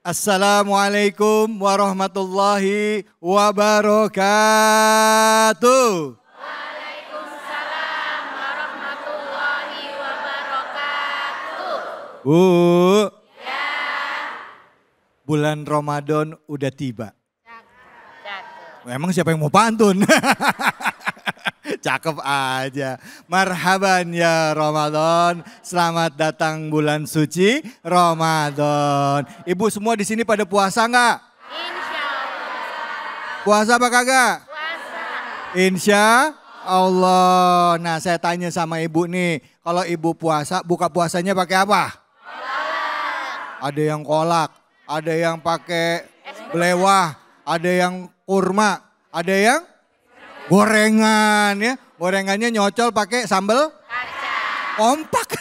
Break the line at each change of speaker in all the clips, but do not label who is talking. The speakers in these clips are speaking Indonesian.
Assalamualaikum warahmatullahi wabarakatuh.
Waalaikumsalam warahmatullahi wabarakatuh.
Bu,
Ya.
bulan Ramadan udah tiba.
Cakep.
Emang siapa yang mau pantun? Cakep aja. Marhaban ya Ramadan. Selamat datang bulan suci Ramadan. Ibu semua di sini pada puasa nggak?
Insya Allah.
Puasa apa kagak?
Puasa.
Insya Allah. Nah saya tanya sama ibu nih. Kalau ibu puasa, buka puasanya pakai apa? Ada yang kolak, ada yang pakai belewah, ada yang kurma, ada yang gorengan ya. Gorengannya nyocol pakai sambal kompak.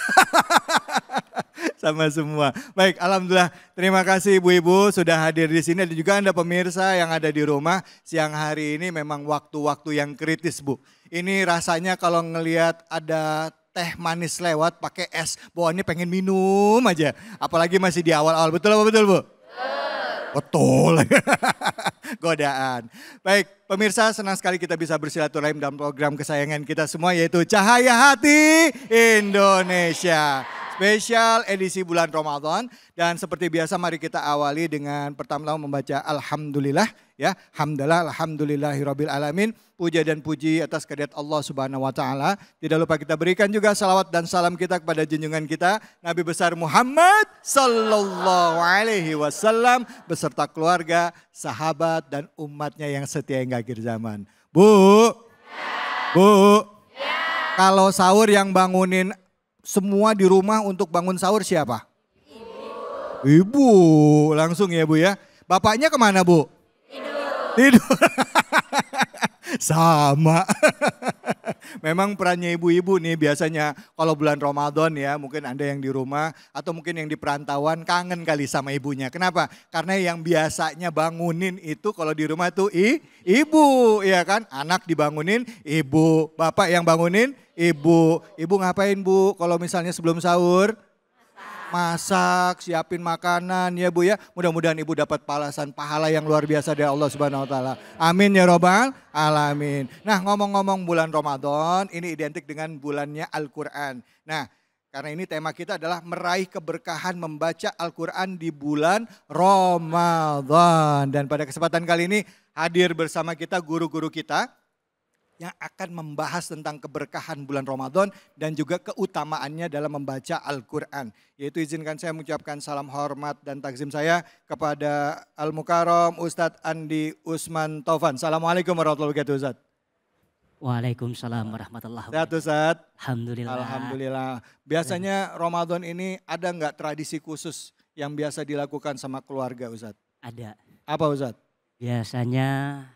Sama semua. Baik, alhamdulillah. Terima kasih ibu-ibu sudah hadir di sini. Dan juga Anda pemirsa yang ada di rumah. Siang hari ini memang waktu-waktu yang kritis, Bu. Ini rasanya kalau ngelihat ada teh manis lewat pakai es, bawaannya pengen minum aja. Apalagi masih di awal-awal. Betul apa betul, Bu? Betul. Godaan. Baik, pemirsa senang sekali kita bisa bersilaturahim dalam program kesayangan kita semua yaitu Cahaya Hati Indonesia. Spesial edisi bulan Ramadan dan seperti biasa mari kita awali dengan pertama membaca Alhamdulillah ya. Hamdalah alhamdulillahirabbil alamin. Puja dan puji atas kehadirat Allah Subhanahu wa taala. Tidak lupa kita berikan juga salawat dan salam kita kepada junjungan kita Nabi besar Muhammad sallallahu alaihi wasallam beserta keluarga, sahabat dan umatnya yang setia hingga akhir zaman. Bu. Kalau sahur yang bangunin semua di rumah untuk bangun sahur siapa? Ibu. Langsung ya Bu ya. Bapaknya kemana Bu? Tidur. Sama. Memang perannya ibu-ibu nih biasanya kalau bulan Ramadan ya mungkin Anda yang di rumah atau mungkin yang di perantauan kangen kali sama ibunya. Kenapa? Karena yang biasanya bangunin itu kalau di rumah tuh ibu ya kan. Anak dibangunin ibu, bapak yang bangunin ibu. Ibu ngapain Bu kalau misalnya sebelum sahur? Masak, siapin makanan ya Bu ya. Mudah-mudahan Ibu dapat pahala yang luar biasa dari Allah Subhanahu wa taala. Amin ya robbal alamin. Nah, ngomong-ngomong bulan Ramadan, ini identik dengan bulannya Al-Qur'an. Nah, karena ini tema kita adalah meraih keberkahan membaca Al-Qur'an di bulan Ramadan. Dan pada kesempatan kali ini hadir bersama kita guru-guru kita yang akan membahas tentang keberkahan bulan Ramadan dan juga keutamaannya dalam membaca Al-Quran. Yaitu izinkan saya mengucapkan salam hormat dan takzim saya kepada Al-Mukarram Ustadz Andi Usman Taufan. Assalamualaikum warahmatullahi wabarakatuh Ustadz.
Waalaikumsalam warahmatullahi
Sehat
wabarakatuh.
Ustadz?
Alhamdulillah.
Alhamdulillah. Biasanya Ramadan ini ada nggak tradisi khusus yang biasa dilakukan sama keluarga Ustadz?
Ada.
Apa Ustadz?
Biasanya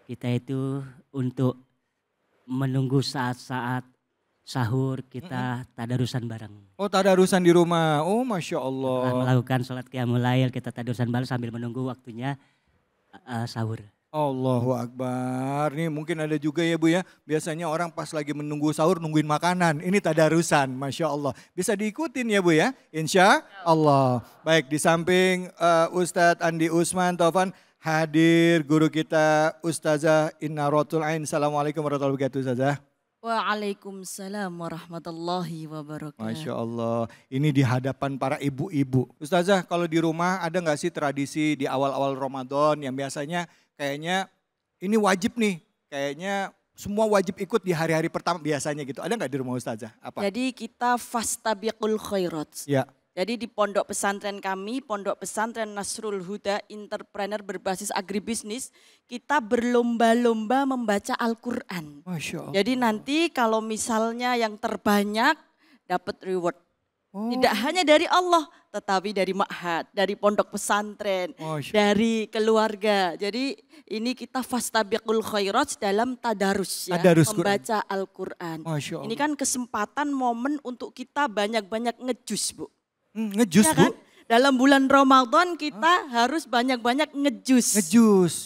kita itu untuk menunggu saat-saat sahur kita tadarusan bareng.
Oh tadarusan di rumah, oh Masya Allah.
Melakukan sholat qiyamul lail kita tadarusan bareng sambil menunggu waktunya sahur.
Allahu Akbar. Nih mungkin ada juga ya Bu ya. Biasanya orang pas lagi menunggu sahur nungguin makanan. Ini tadarusan, Masya Allah. Bisa diikutin ya Bu ya, Insya Allah. Baik di samping Ustadz Andi Usman Taufan. Hadir guru kita Ustazah Inna Rotul Ain. Assalamualaikum warahmatullahi wabarakatuh Ustazah.
Waalaikumsalam warahmatullahi wabarakatuh.
Masya Allah. Ini di hadapan para ibu-ibu. Ustazah kalau di rumah ada gak sih tradisi di awal-awal Ramadan yang biasanya kayaknya ini wajib nih. Kayaknya semua wajib ikut di hari-hari pertama biasanya gitu. Ada gak di rumah Ustazah? Apa?
Jadi kita fastabiqul khairat.
Ya.
Jadi di pondok pesantren kami, Pondok Pesantren Nasrul Huda, entrepreneur berbasis agribisnis, kita berlomba-lomba membaca Al-Quran.
Masya Allah.
Jadi nanti kalau misalnya yang terbanyak dapat reward. Tidak hanya dari Allah, tetapi dari ma'had, dari pondok pesantren, dari keluarga. Jadi ini kita fastabiqul khairat dalam tadarus ya, membaca Al-Quran. Ini kan kesempatan momen untuk kita banyak-banyak ngejus Bu.
Ngejus
ya
Bu?
Kan? Dalam bulan Ramadan kita harus banyak-banyak ngejus.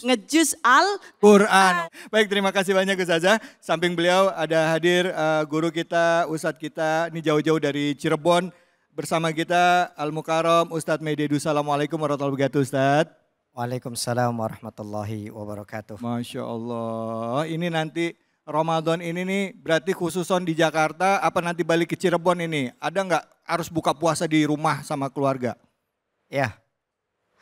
Ngejus Al-Quran.
Baik terima kasih banyak Ustazah. Samping beliau ada hadir guru kita, ustadz kita. Ini jauh-jauh dari Cirebon. bersama kita Al-Mukarram Ustadz Mededu. Assalamualaikum warahmatullahi wabarakatuh Ustadz.
Waalaikumsalam warahmatullahi wabarakatuh.
Masya Allah, ini nanti Ramadan ini nih berarti khususon di Jakarta, apa nanti balik ke Cirebon ini? Ada nggak harus buka puasa di rumah sama keluarga?
Ya,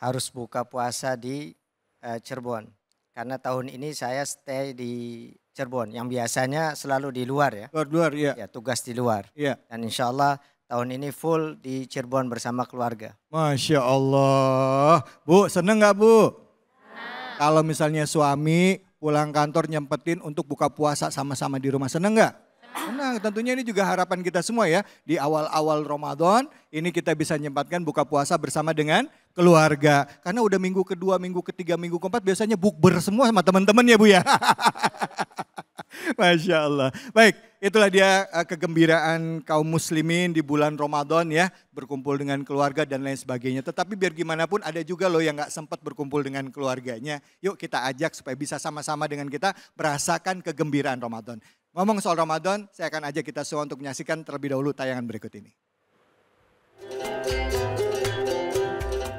harus buka puasa di Cirebon. Karena tahun ini saya stay di Cirebon, yang biasanya selalu di luar ya.
Luar ya.
Ya, tugas di luar.
Iya.
Dan insya Allah tahun ini full di Cirebon bersama keluarga.
Masya Allah. Bu, seneng nggak Bu? Kalau misalnya suami pulang kantor nyempetin untuk buka puasa sama-sama di rumah, seneng nggak? Senang, tentunya ini juga harapan kita semua ya. Di awal-awal Ramadan ini kita bisa nyempatkan buka puasa bersama dengan keluarga. Karena udah minggu kedua, minggu ketiga, minggu keempat biasanya bukber semua sama teman-teman ya Bu ya. Masya Allah. Baik, itulah dia kegembiraan kaum muslimin di bulan Ramadan ya. Berkumpul dengan keluarga dan lain sebagainya. Tetapi biar gimana pun ada juga loh yang gak sempat berkumpul dengan keluarganya. Yuk kita ajak supaya bisa sama-sama dengan kita merasakan kegembiraan Ramadan. Ngomong soal Ramadan, saya akan ajak kita semua untuk menyaksikan terlebih dahulu tayangan berikut ini.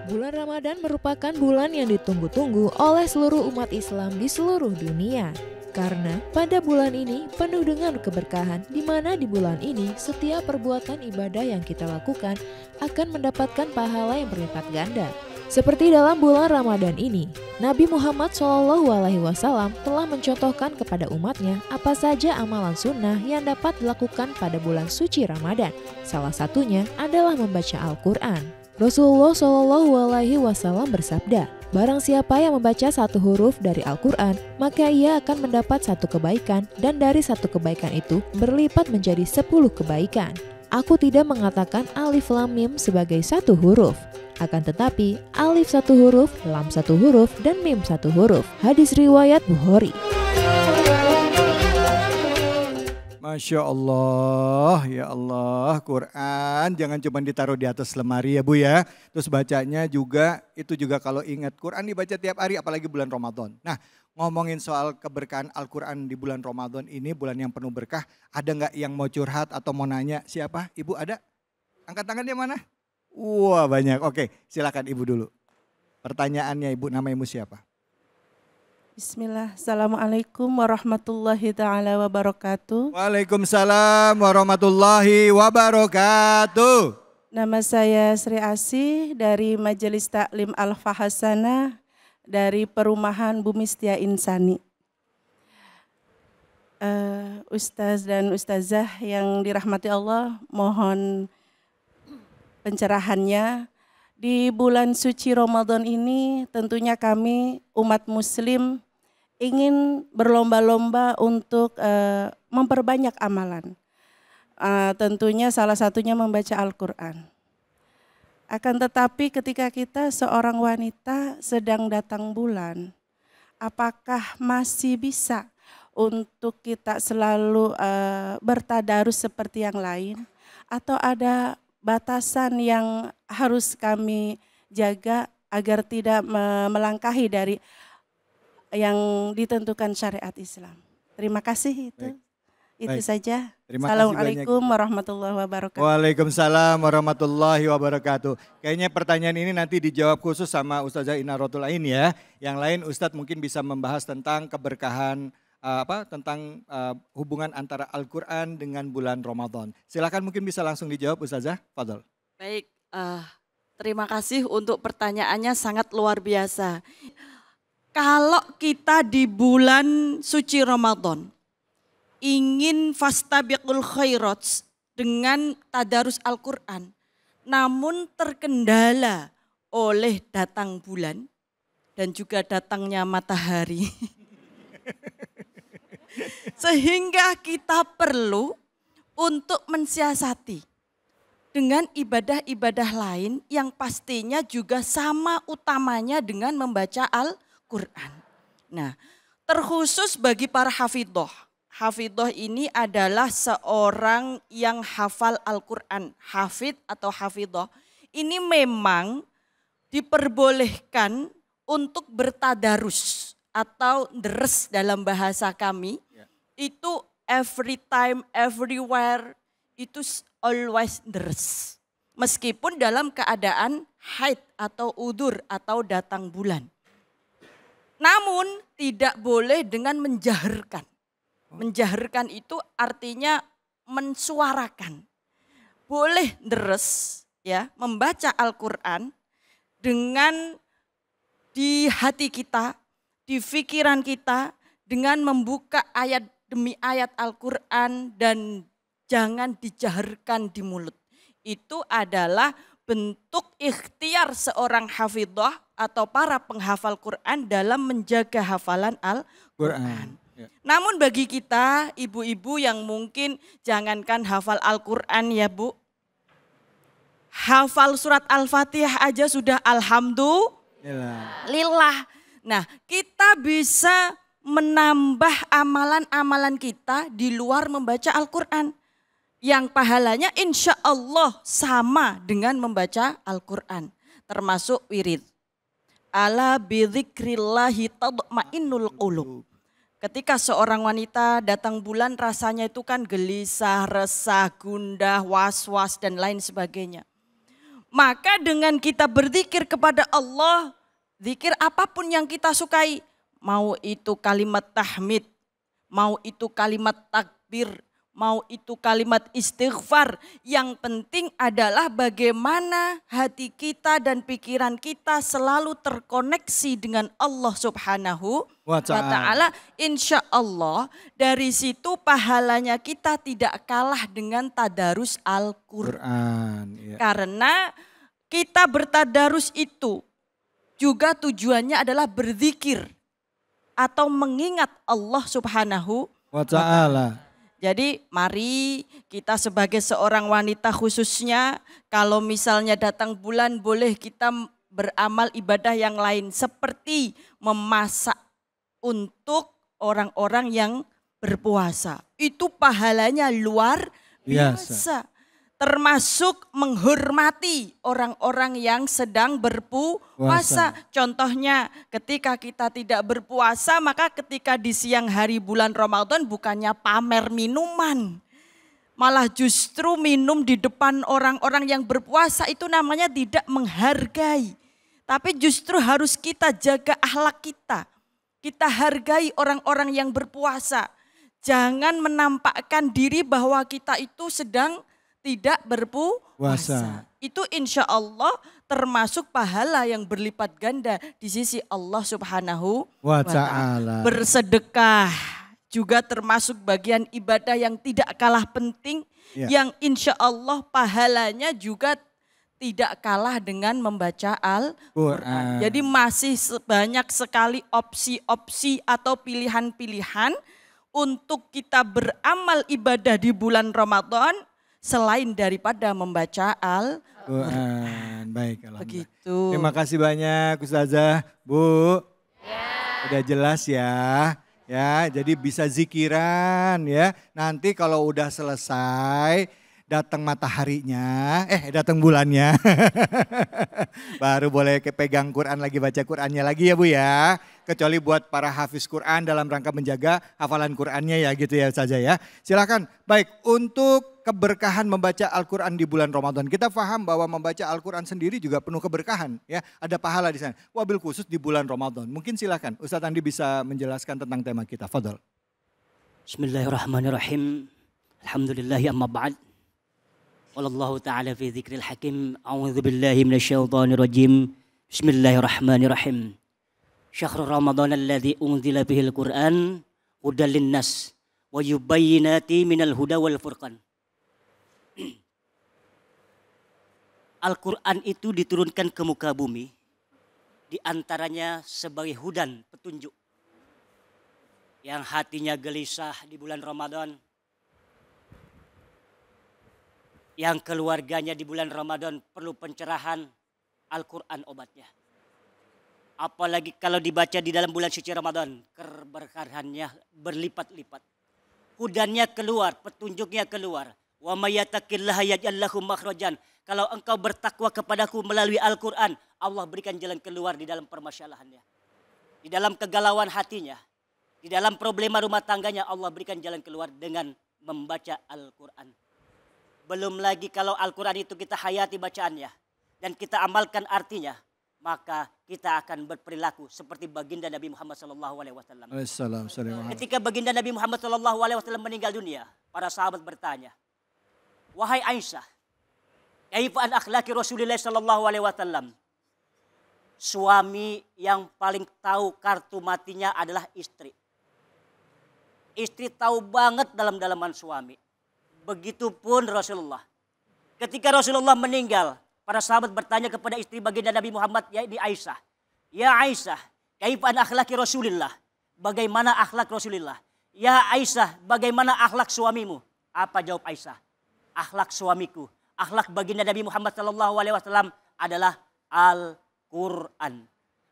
Bulan Ramadan merupakan bulan yang ditunggu-tunggu oleh seluruh umat Islam di seluruh dunia. Karena pada bulan ini penuh dengan keberkahan, di mana di bulan ini setiap perbuatan ibadah yang kita lakukan akan mendapatkan pahala yang berlipat ganda. Seperti dalam bulan Ramadan ini, Nabi Muhammad SAW telah mencontohkan kepada umatnya apa saja amalan sunnah yang dapat dilakukan pada bulan suci Ramadan. Salah satunya adalah membaca Al-Quran. Rasulullah SAW bersabda, barang siapa yang membaca satu huruf dari Al-Quran, maka ia akan mendapat satu kebaikan, dan dari satu kebaikan itu berlipat menjadi 10 kebaikan. Aku tidak mengatakan alif lam mim sebagai satu huruf. Akan tetapi alif satu huruf, lam satu huruf, dan mim satu huruf. Hadis riwayat Bukhari.
Masya Allah, ya Allah, Quran jangan cuma ditaruh di atas lemari ya Bu ya. Terus bacanya juga, itu juga kalau ingat Quran dibaca tiap hari apalagi bulan Ramadan. Nah ngomongin soal keberkahan Al-Quran di bulan Ramadan ini, bulan yang penuh berkah. Ada nggak yang mau curhat atau mau nanya? Siapa? Ibu ada? Angkat tangannya mana? Wah banyak, oke silakan Ibu dulu. Pertanyaannya Ibu, nama Ibu siapa?
Bismillah, Assalamualaikum warahmatullahi ta'ala wabarakatuh.
Waalaikumsalam warahmatullahi wabarakatuh.
Nama saya Sri Asih dari Majelis Taklim Al-Fahasanah dari Perumahan Bumi Setia Insani. Ustaz dan Ustazah yang dirahmati Allah, mohon pencerahannya. Di bulan suci Ramadan ini tentunya kami umat muslim ingin berlomba-lomba untuk memperbanyak amalan. Tentunya salah satunya membaca Al-Quran. Akan tetapi ketika kita seorang wanita sedang datang bulan, apakah masih bisa untuk kita selalu bertadarus seperti yang lain? Atau ada batasan yang harus kami jaga agar tidak melangkahi dari yang ditentukan syariat Islam? Terima kasih itu. Baik. Itu saja. Assalamualaikum warahmatullahi wabarakatuh.
Waalaikumsalam warahmatullahi wabarakatuh. Kayaknya pertanyaan ini nanti dijawab khusus sama Ustazah Inaratul Ain ya. Yang lain Ustadz mungkin bisa membahas tentang keberkahan tentang hubungan antara Al-Quran dengan bulan Ramadan. Silakan mungkin bisa langsung dijawab Ustazah, fadhol.
Baik, terima kasih untuk pertanyaannya sangat luar biasa. Kalau kita di bulan suci Ramadan ingin fastabiqul khairat dengan tadarus Al-Quran, namun terkendala oleh datang bulan dan juga datangnya matahari. Sehingga kita perlu untuk mensiasati dengan ibadah-ibadah lain yang pastinya juga sama utamanya dengan membaca Al-Quran. Nah, terkhusus bagi para hafidhoh. Hafidhoh ini adalah seorang yang hafal Al-Quran. Hafid atau hafidhoh ini memang diperbolehkan untuk bertadarus atau deres dalam bahasa kami. Itu every time, everywhere, itu always deres. meskipun dalam keadaan haid atau udur atau datang bulan. Namun tidak boleh dengan menjaharkan. Menjaharkan itu artinya mensuarakan. Boleh deres ya, membaca Al-Qur'an dengan di hati kita, di pikiran kita, dengan membuka ayat demi ayat Al-Qur'an dan jangan dijaharkan di mulut. Itu adalah bentuk ikhtiar seorang hafidhah atau para penghafal Quran dalam menjaga hafalan Al-Quran. Ya. Namun bagi kita ibu-ibu yang mungkin jangankan hafal Al-Quran ya Bu, hafal surat Al-Fatihah aja sudah alhamdulillah. Nah, kita bisa menambah amalan-amalan kita di luar membaca Al-Quran. Yang pahalanya insya Allah sama dengan membaca Al-Quran. Termasuk wirid. Ala bidzikrillahi tadma'innul qulub. Ketika seorang wanita datang bulan rasanya itu kan gelisah, resah, gundah, was-was dan lain sebagainya. Maka dengan kita berzikir kepada Allah, zikir apapun yang kita sukai. Mau itu kalimat tahmid, mau itu kalimat takbir, mau itu kalimat istighfar. Yang penting adalah bagaimana hati kita dan pikiran kita selalu terkoneksi dengan Allah Subhanahu wa ta'ala. Insya Allah dari situ pahalanya kita tidak kalah dengan tadarus Al-Quran. Ya. Karena kita bertadarus itu juga tujuannya adalah berzikir atau mengingat Allah Subhanahu wa ta'ala. Jadi mari kita sebagai seorang wanita khususnya kalau misalnya datang bulan boleh kita beramal ibadah yang lain seperti memasak untuk orang-orang yang berpuasa. Itu pahalanya luar biasa. Termasuk menghormati orang-orang yang sedang berpuasa. Contohnya ketika kita tidak berpuasa maka ketika di siang hari bulan Ramadan bukannya pamer minuman. Malah justru minum di depan orang-orang yang berpuasa itu namanya tidak menghargai. Tapi justru harus kita jaga akhlak kita. Kita hargai orang-orang yang berpuasa. Jangan menampakkan diri bahwa kita itu sedang tidak berpuasa. Itu insya Allah termasuk pahala yang berlipat ganda di sisi Allah Subhanahu wa ta'ala. Bersedekah juga termasuk bagian ibadah yang tidak kalah penting. Yang insya Allah pahalanya juga tidak kalah dengan membaca Al-Quran. Jadi masih banyak sekali opsi-opsi atau pilihan-pilihan untuk kita beramal ibadah di bulan Ramadan selain daripada membaca Al-Quran.
Baik, alhamdulillah.
Begitu.
Terima kasih banyak Ustazah, Bu. Udah jelas ya. Ya, jadi bisa zikiran ya. Nanti kalau udah selesai datang mataharinya, datang bulannya. Baru boleh pegang Quran lagi, baca Qurannya lagi ya Bu ya. Kecuali buat para hafiz Quran dalam rangka menjaga hafalan Qurannya ya gitu ya saja ya. Silakan. Baik, untuk keberkahan membaca Al-Quran di bulan Ramadan. Kita paham bahwa membaca Al-Quran sendiri juga penuh keberkahan ya. Ada pahala di sana. Wabil khusus di bulan Ramadan. Mungkin silakan Ustadz Andi bisa menjelaskan tentang tema kita. Fadhol.
Bismillahirrahmanirrahim. Alhamdulillahi amma ba'd. Wallahu ta'ala fi dzikril hakim. A'udzu billahi minasyaitonir rajim. Bismillahirrahmanirrahim. Syahrul Ramadan alladzi unzila bihil Qur'an hudal linnas wa yubayyinati minal huda wal furqan. Al-Quran itu diturunkan ke muka bumi, di antaranya sebagai hudan, petunjuk. Yang hatinya gelisah di bulan Ramadan, yang keluarganya di bulan Ramadan perlu pencerahan, Al-Quran obatnya. Apalagi kalau dibaca di dalam bulan suci Ramadan, keberkahannya berlipat-lipat. Hudannya keluar, petunjuknya keluar. Wa may yattaqillaha yaj'al lahu makhrajan. Kalau engkau bertakwa kepadaku melalui Al-Quran, Allah berikan jalan keluar di dalam permasalahannya. Di dalam kegalauan hatinya, di dalam problema rumah tangganya, Allah berikan jalan keluar dengan membaca Al-Quran. Belum lagi kalau Al-Quran itu kita hayati bacaannya dan kita amalkan artinya, maka kita akan berperilaku seperti baginda Nabi Muhammad SAW. Ketika baginda Nabi Muhammad SAW meninggal dunia, para sahabat bertanya, wahai Aisyah, kaifa an akhlaki Rasulullah SAW? Suami yang paling tahu kartu matinya adalah istri. Istri tahu banget dalam-dalaman suami. Begitupun Rasulullah. Ketika Rasulullah meninggal, para sahabat bertanya kepada istri baginda Nabi Muhammad, yaitu Aisyah. Ya Aisyah, kaifa an akhlaki Rasulillah? Bagaimana akhlak Rasulullah? Ya Aisyah, bagaimana akhlak suamimu? Apa jawab Aisyah? Akhlak suamiku, akhlak baginda Nabi Muhammad SAW adalah Al-Quran.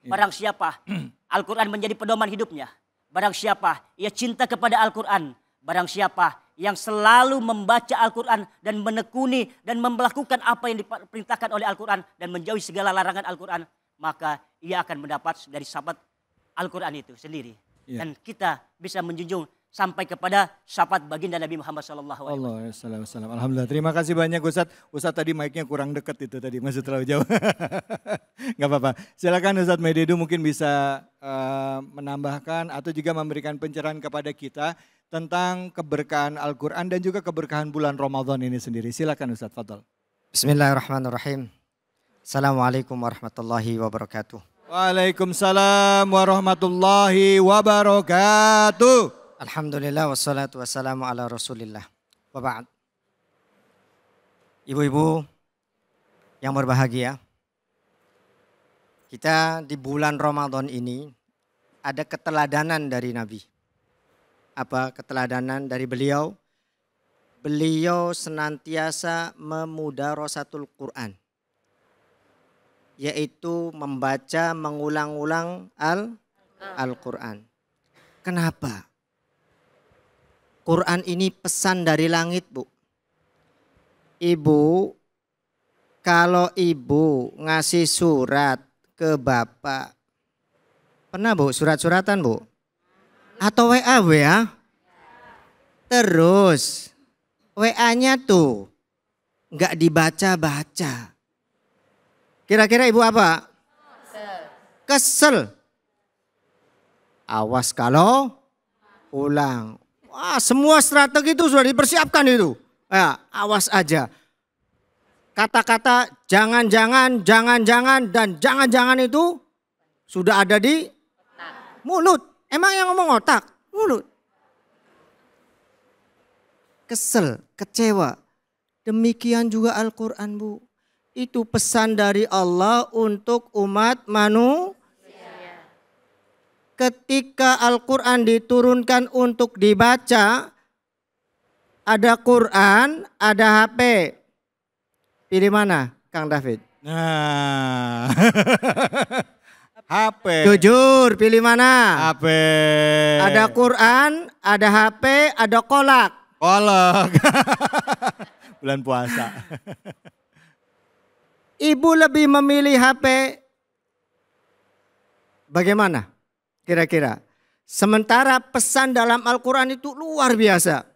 Barang siapa Al-Quran menjadi pedoman hidupnya, barang siapa ia cinta kepada Al-Quran, barang siapa yang selalu membaca Al-Quran dan menekuni dan melakukan apa yang diperintahkan oleh Al-Quran dan menjauhi segala larangan Al-Quran, maka ia akan mendapat dari sahabat Al-Quran itu sendiri. Yeah. Dan kita bisa menjunjung sampai kepada syafaat baginda Nabi Muhammad SAW.
Alhamdulillah, terima kasih banyak Ustadz. Ustadz tadi mic-nya kurang dekat itu tadi, masih terlalu jauh. Gak apa-apa. Silakan Ustadz Mededu mungkin bisa menambahkan atau juga memberikan pencerahan kepada kita tentang keberkahan Al-Quran dan juga keberkahan bulan Ramadan ini sendiri. Silakan Ustadz, fadhal.
Bismillahirrahmanirrahim. Assalamualaikum warahmatullahi wabarakatuh.
Waalaikumsalam warahmatullahi wabarakatuh.
Alhamdulillah wassalatu wassalamu ala rasulillah. Wa ba'd. Ibu-ibu yang berbahagia, kita di bulan Ramadan ini ada keteladanan dari Nabi. Apa keteladanan dari beliau? Beliau senantiasa memudarosatul Quran, yaitu membaca mengulang-ulang Al-Quran. Kenapa? Quran ini pesan dari langit, Bu. Ibu, kalau ibu ngasih surat ke bapak, pernah Bu surat-suratan Bu? Atau WA? Terus WA-nya tuh nggak dibaca-baca. Kira-kira ibu apa? Kesel. Awas kalau pulang. Wah, semua strategi itu sudah dipersiapkan itu. Ya, awas aja. Kata-kata jangan-jangan, dan jangan-jangan itu sudah ada di mulut. Emang yang ngomong otak? Mulut. Kesel, kecewa. Demikian juga Al-Quran, Bu. Itu pesan dari Allah untuk umat manusia. Ketika Al-Quran diturunkan untuk dibaca, ada Quran, ada HP. Pilih mana, Kang David?
Nah, HP.
Jujur, pilih mana?
HP.
Ada Quran, ada HP, ada kolak.
Kolak. Bulan puasa.
Ibu lebih memilih HP. Bagaimana? Kira-kira. Sementara pesan dalam Al-Quran itu luar biasa.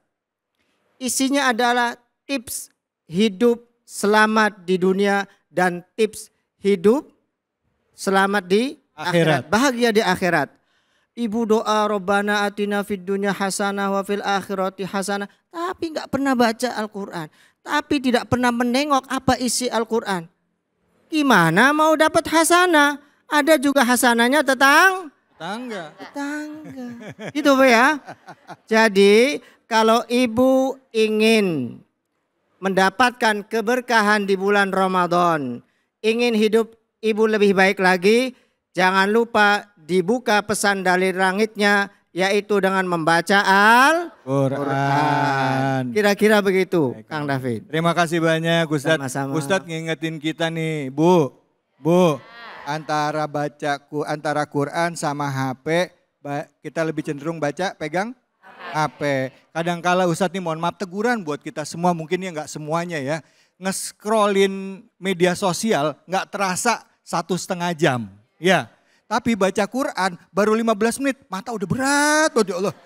Isinya adalah tips hidup selamat di dunia dan tips hidup selamat di akhirat. Bahagia di akhirat. Ibu doa Rabbana atina fid dunya hasanah wa fil akhirati hasanah. Tapi nggak pernah baca Al-Quran. Tapi tidak pernah menengok apa isi Al-Quran. Gimana mau dapat hasanah? Ada juga hasanahnya tetangga. Gitu Bu ya. Jadi kalau ibu ingin mendapatkan keberkahan di bulan Ramadan, ingin hidup ibu lebih baik lagi, jangan lupa dibuka pesan dari langitnya, yaitu dengan membaca Al-Quran. Kira-kira begitu, Kang David.
Terima kasih banyak Ustadz.
Sama-sama.
Ustadz ngingetin kita nih, Bu. Antara Quran sama HP, kita lebih cenderung pegang HP. Kadangkala Ustadz nih mohon maaf teguran buat kita semua, mungkin ya nggak semuanya ya. Nge-scrollin media sosial nggak terasa 1,5 jam. Ya, tapi baca Quran baru 15 menit, mata udah berat. Oh ya Allah.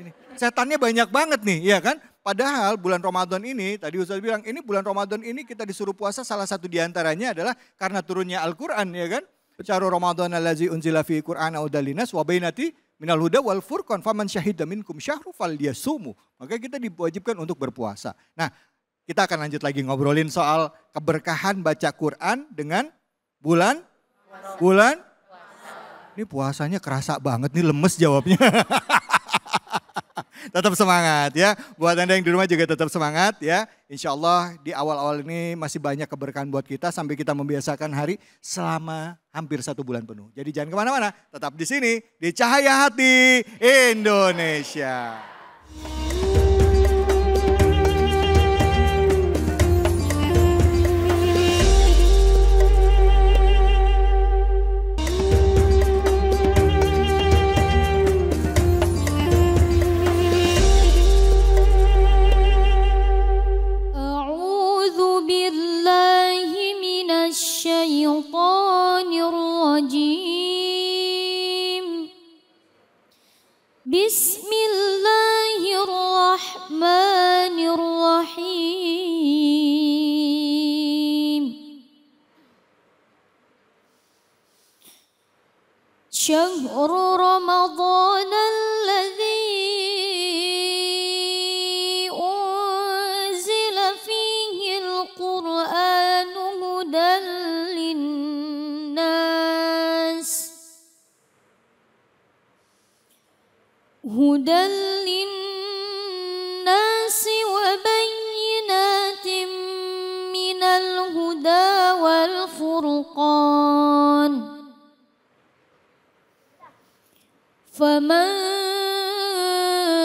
Ini, setannya banyak banget nih, ya kan? Padahal bulan Ramadan ini, tadi Ustaz bilang, ini bulan Ramadan ini kita disuruh puasa salah satu diantaranya adalah karena turunnya Al-Quran ya kan. Syahrul Ramadan allazi unzila fi Qur'ana hudan linnas wa bainati minal huda wal furqan faman syahida minkum syahru falyasumu. Maka kita diwajibkan untuk berpuasa. Nah, kita akan lanjut lagi ngobrolin soal keberkahan baca Quran dengan bulan. Ini puasanya kerasa banget nih, lemes jawabnya. Tetap semangat ya. Buat Anda yang di rumah juga tetap semangat ya. Insya Allah di awal-awal ini masih banyak keberkahan buat kita sampai kita membiasakan hari selama hampir 1 bulan penuh. Jadi jangan kemana-mana, tetap di sini di Cahaya Hati Indonesia.
الشيطان الرجيم بسم الله الرحمن الرحيم شهر رمضان الذي أنزل فيه القرآن هدى للناس وبينات من الهدى والفرقان فمن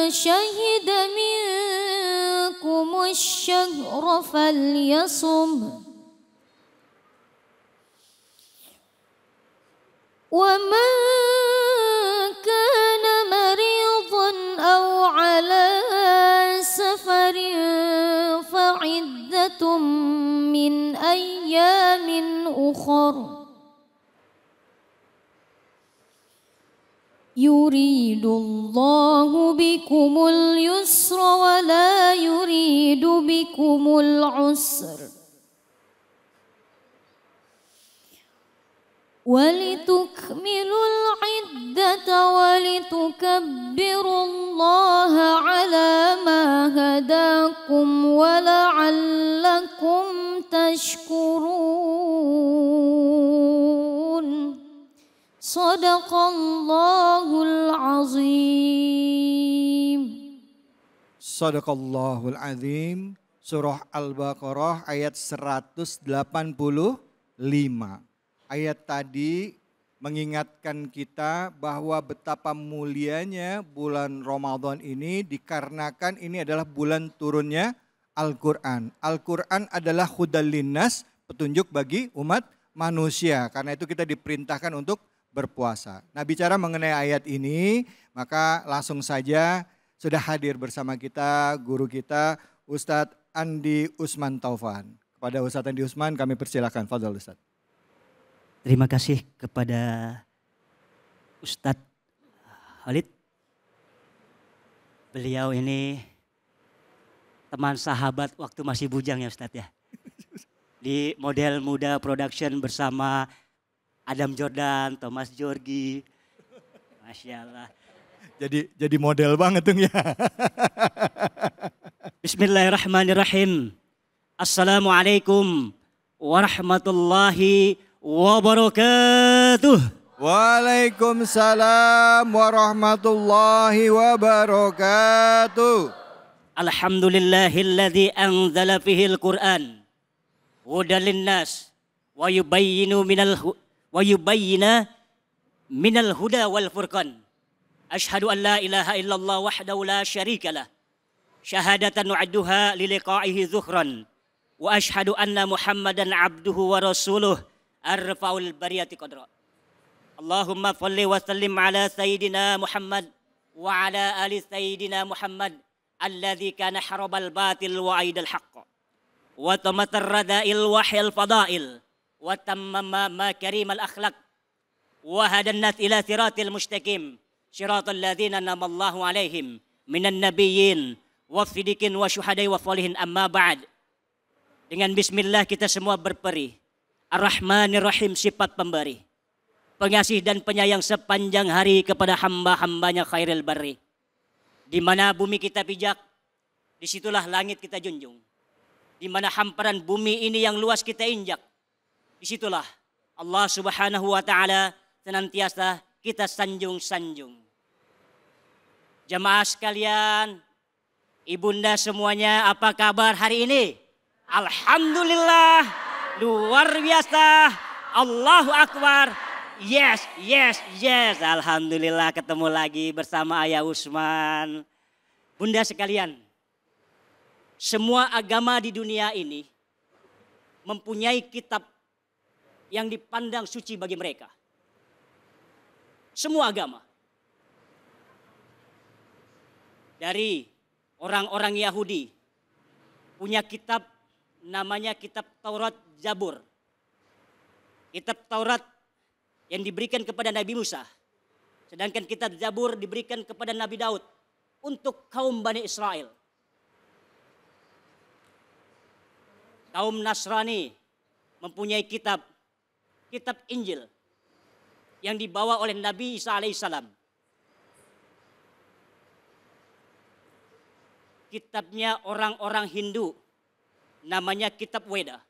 شهد منكم الشهر فليصمه ومن كان مريضا أو على سفر فعدة من أيام أخر يريد الله بكم اليسر ولا يريد بكم العسر ولتكملوا العدة ولتكبروا الله على ما هداكم ولعلكم تشكرون صدق الله العظيم.
Sadaqallahul Azim. Surah Al-Baqarah ayat 185. Ayat tadi mengingatkan kita bahwa betapa mulianya bulan Ramadan ini dikarenakan ini adalah bulan turunnya Al-Quran. Al-Quran adalah hudal linnas, petunjuk bagi umat manusia. Karena itu kita diperintahkan untuk berpuasa. Nah, bicara mengenai ayat ini, maka langsung saja sudah hadir bersama kita guru kita Ustadz Andi Usman Taufan. Kepada Ustadz Andi Usman kami persilakan. Fadhal Ustadz.
Terima kasih kepada Ustadz Khalid. Beliau ini teman sahabat waktu masih bujang ya Ustadz ya. Di Model Muda Production bersama Adam Jordan, Thomas Jorgi. Masya Allah.
Jadi model banget tuh ya.
Bismillahirrahmanirrahim. Assalamualaikum warahmatullahi wabarakatuh.
Waalaikumsalam warahmatullahi wabarakatuh.
Alhamdulillahilladzi anzala fihil Qur'an hudan linnas wa yubayyinu minal huda wal furqan. Ashhadu an la ilaha illallah wahdahu la syarika lah. Syahadatan nu'adduha liliqa'ihi zuhran. Wa ashhadu anna Muhammadan abduhu wa rasuluh arfa'ul bariyati qadra. Allahumma salli wa sallim ala sayyidina Muhammad wa ala ali sayyidina Muhammad alladhi kana harabal batil wa aidal haqq wa tamatar radail wahyal fadail wa tammama makarimal akhlaq wa hadan nas ila siratil mustaqim siratal ladzina namallahu alaihim minan nabiyyin wasiddiqin wa syuhadai wa sholihin amma ba'd. Dengan bismillah kita semua berperi. Ar-Rahmanir Rahim, sifat pemberi. Pengasih dan penyayang sepanjang hari kepada hamba-hambanya khairil barri. Di mana bumi kita pijak, disitulah langit kita junjung. Di mana hamparan bumi ini yang luas kita injak, disitulah Allah Subhanahu wa Ta'ala senantiasa kita sanjung-sanjung. Jamaah sekalian, ibunda semuanya, apa kabar hari ini? Alhamdulillah, luar biasa, Allahu Akbar. Yes, yes, yes. Alhamdulillah ketemu lagi bersama Ayah Usman. Bunda sekalian, semua agama di dunia ini mempunyai kitab yang dipandang suci bagi mereka. Semua agama. Dari orang-orang Yahudi punya kitab namanya kitab Taurat Zabur. Kitab Taurat yang diberikan kepada Nabi Musa. Sedangkan kitab Zabur diberikan kepada Nabi Daud untuk kaum Bani Israel. Kaum Nasrani mempunyai kitab Injil yang dibawa oleh Nabi Isa alaihissalam. Kitabnya orang-orang Hindu namanya kitab Weda.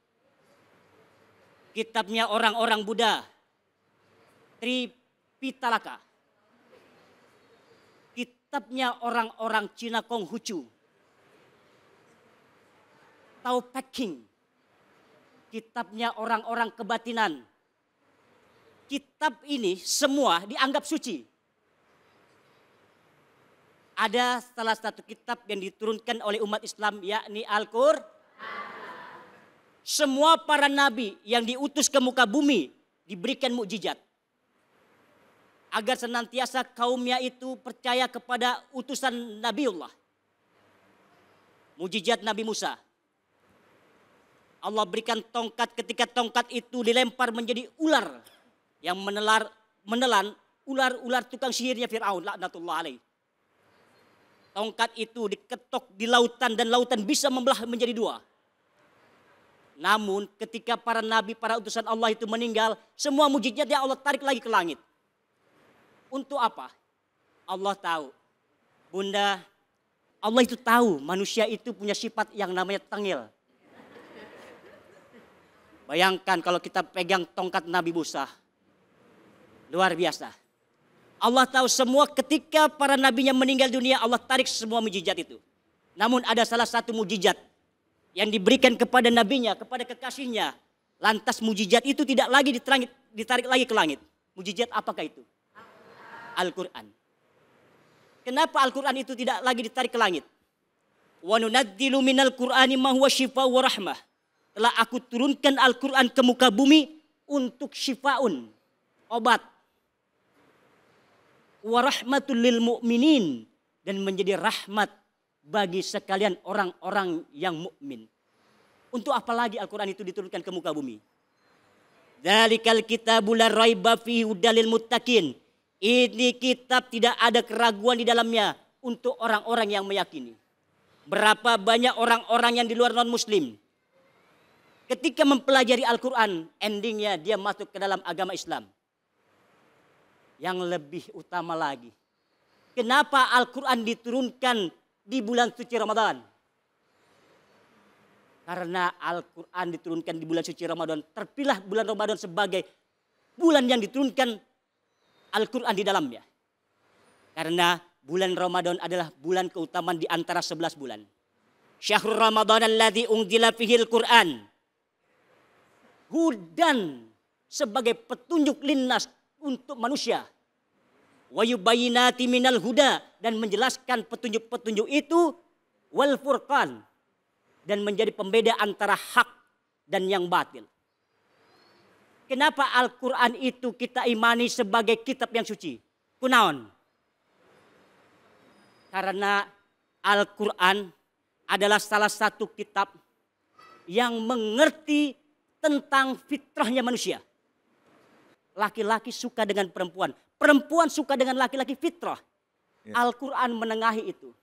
Kitabnya orang-orang Buddha Tripitaka. Kitabnya orang-orang Cina Konghucu, Tao Peking. Kitabnya orang-orang kebatinan. Kitab ini semua dianggap suci. Ada salah satu kitab yang diturunkan oleh umat Islam, yakni Al-Qur'an. Semua para nabi yang diutus ke muka bumi diberikan mukjizat. Agar senantiasa kaumnya itu percaya kepada utusan Nabiullah. Mukjizat Nabi Musa. Allah berikan tongkat, ketika tongkat itu dilempar menjadi ular yang menelan ular-ular tukang sihirnya Fir'aun laknatullah alaih. Tongkat itu diketok di lautan dan lautan bisa membelah menjadi dua. Namun ketika para nabi, para utusan Allah itu meninggal, semua mukjizatnya Allah tarik lagi ke langit. Untuk apa? Allah tahu. Bunda, Allah itu tahu manusia itu punya sifat yang namanya tengil. Bayangkan kalau kita pegang tongkat Nabi Musa. Luar biasa. Allah tahu semua ketika para nabinya meninggal dunia, Allah tarik semua mukjizat itu. Namun ada salah satu mukjizat yang diberikan kepada nabinya, kepada kekasihnya. Lantas mukjizat itu tidak lagi ditarik lagi ke langit. Mukjizat apakah itu? Al-Quran. Kenapa Al-Quran itu tidak lagi ditarik ke langit? Wa nunazzilu minal Qur'ani ma huwa syifaa wa rahmah. Telah aku turunkan Al-Quran ke muka bumi untuk syifaun, obat. Wa rahmatul lil mu'minin, dan menjadi rahmat bagi sekalian orang-orang yang mukmin. Untuk apa lagi Al-Quran itu diturunkan ke muka bumi? Dzalikal kitabul la raiba fihi hudalil muttaqin. Ini kitab tidak ada keraguan di dalamnya untuk orang-orang yang meyakini. Berapa banyak orang-orang yang di luar non-muslim ketika mempelajari Al-Quran, endingnya dia masuk ke dalam agama Islam. Yang lebih utama lagi, kenapa Al-Quran diturunkan di bulan suci Ramadan? Karena Al-Quran diturunkan di bulan suci Ramadan, terpilih bulan Ramadan sebagai bulan yang diturunkan Al-Quran di dalamnya. Karena bulan Ramadan adalah bulan keutamaan di antara 11 bulan. Syahrul Ramadan alladzi unzila fihil Qur'an. Hudan, sebagai petunjuk linnas untuk manusia. Wa yubayyinati minal huda, dan menjelaskan petunjuk-petunjuk itu, wal furqan, dan menjadi pembeda antara hak dan yang batil. Kenapa Al-Quran itu kita imani sebagai kitab yang suci? Kunaon? Karena Al-Quran adalah salah satu kitab yang mengerti tentang fitrahnya manusia. Laki-laki suka dengan perempuan. Perempuan suka dengan laki-laki, fitrah. Al-Quran menengahi itu.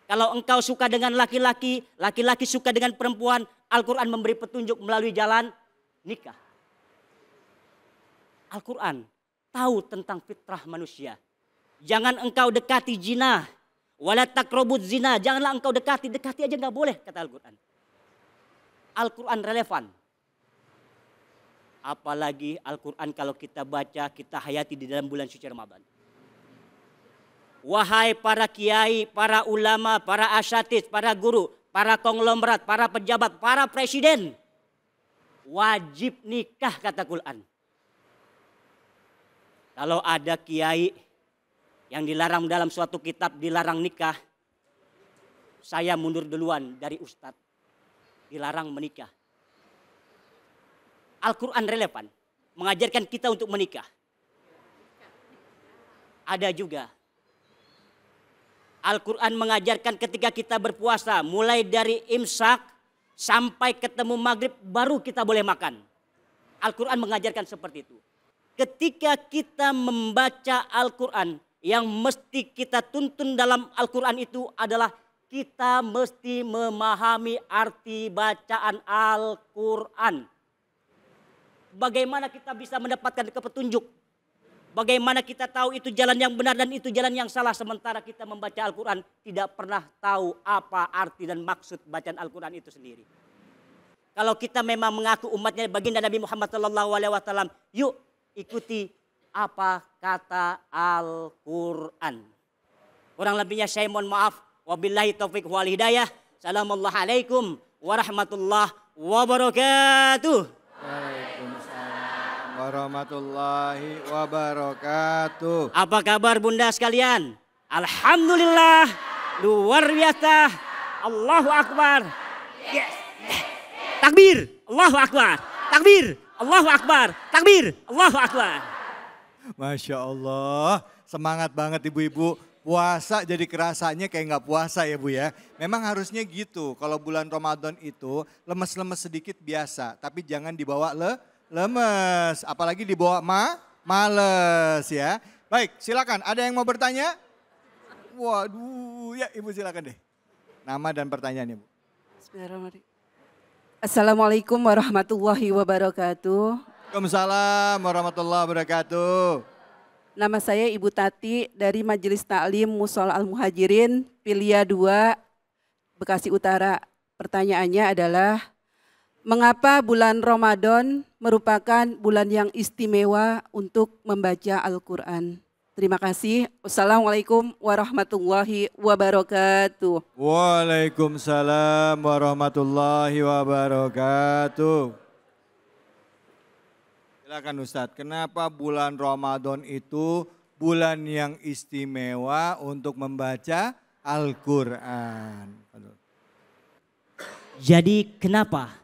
Kalau engkau suka dengan laki-laki, laki-laki suka dengan perempuan, Al-Quran memberi petunjuk melalui jalan nikah. Al-Quran tahu tentang fitrah manusia. Jangan engkau dekati zina, wala takrobut zina. Janganlah engkau dekati aja nggak boleh kata Al-Quran. Al-Quran relevan. Apalagi Al-Quran kalau kita baca, kita hayati di dalam bulan suci Ramadan. Wahai para kiai, para ulama, para asatidz, para guru, para konglomerat, para pejabat, para presiden. Wajib nikah kata Quran. Kalau ada kiai yang dilarang dalam suatu kitab dilarang nikah, saya mundur duluan dari ustadz. Dilarang menikah. Al-Quran relevan. Mengajarkan kita untuk menikah. Ada juga. Al-Quran mengajarkan ketika kita berpuasa. Mulai dari imsak sampai ketemu maghrib baru kita boleh makan. Al-Quran mengajarkan seperti itu. Ketika kita membaca Al-Quran. Yang mesti kita tuntun dalam Al-Quran itu adalah kita mesti memahami arti bacaan Al-Quran. Bagaimana kita bisa mendapatkan petunjuk? Bagaimana kita tahu itu jalan yang benar dan itu jalan yang salah sementara kita membaca Al-Quran tidak pernah tahu apa arti dan maksud bacaan Al-Quran itu sendiri. Kalau kita memang mengaku umatnya baginda Nabi Muhammad SAW, yuk ikuti apa kata Al-Quran. Kurang lebihnya saya mohon maaf. Wabillahi taufiq wal hidayah. Assalamualaikum warahmatullahi wabarakatuh.
Warahmatullahi wabarakatuh.
Apa kabar bunda sekalian? Alhamdulillah, luar biasa. Allahu Akbar. Yes. Takbir, Allahu Akbar. Takbir, Allahu Akbar. Takbir, Allahu Akbar.
Masya Allah, semangat banget ibu-ibu. Puasa jadi kerasanya kayak nggak puasa ya Bu ya. Memang harusnya gitu, kalau bulan Ramadan itu lemes-lemes sedikit biasa. Tapi jangan dibawa lemes, apalagi dibawa males ya. Baik, silakan. Ada yang mau bertanya? Waduh, ya Ibu silakan deh. Nama dan pertanyaannya Bu.
Bismillahirrahmanirrahim. Assalamualaikum warahmatullahi wabarakatuh.
Waalaikumsalam warahmatullahi wabarakatuh.
Nama saya Ibu Tati dari Majelis Taklim Mushola Al-Muhajirin, Pilia 2, Bekasi Utara. Pertanyaannya adalah, mengapa bulan Ramadan merupakan bulan yang istimewa untuk membaca Al-Quran? Terima kasih. Wassalamualaikum warahmatullahi wabarakatuh.
Waalaikumsalam warahmatullahi wabarakatuh. Silakan Ustadz, kenapa bulan Ramadan itu bulan yang istimewa untuk membaca Al-Quran?
Jadi kenapa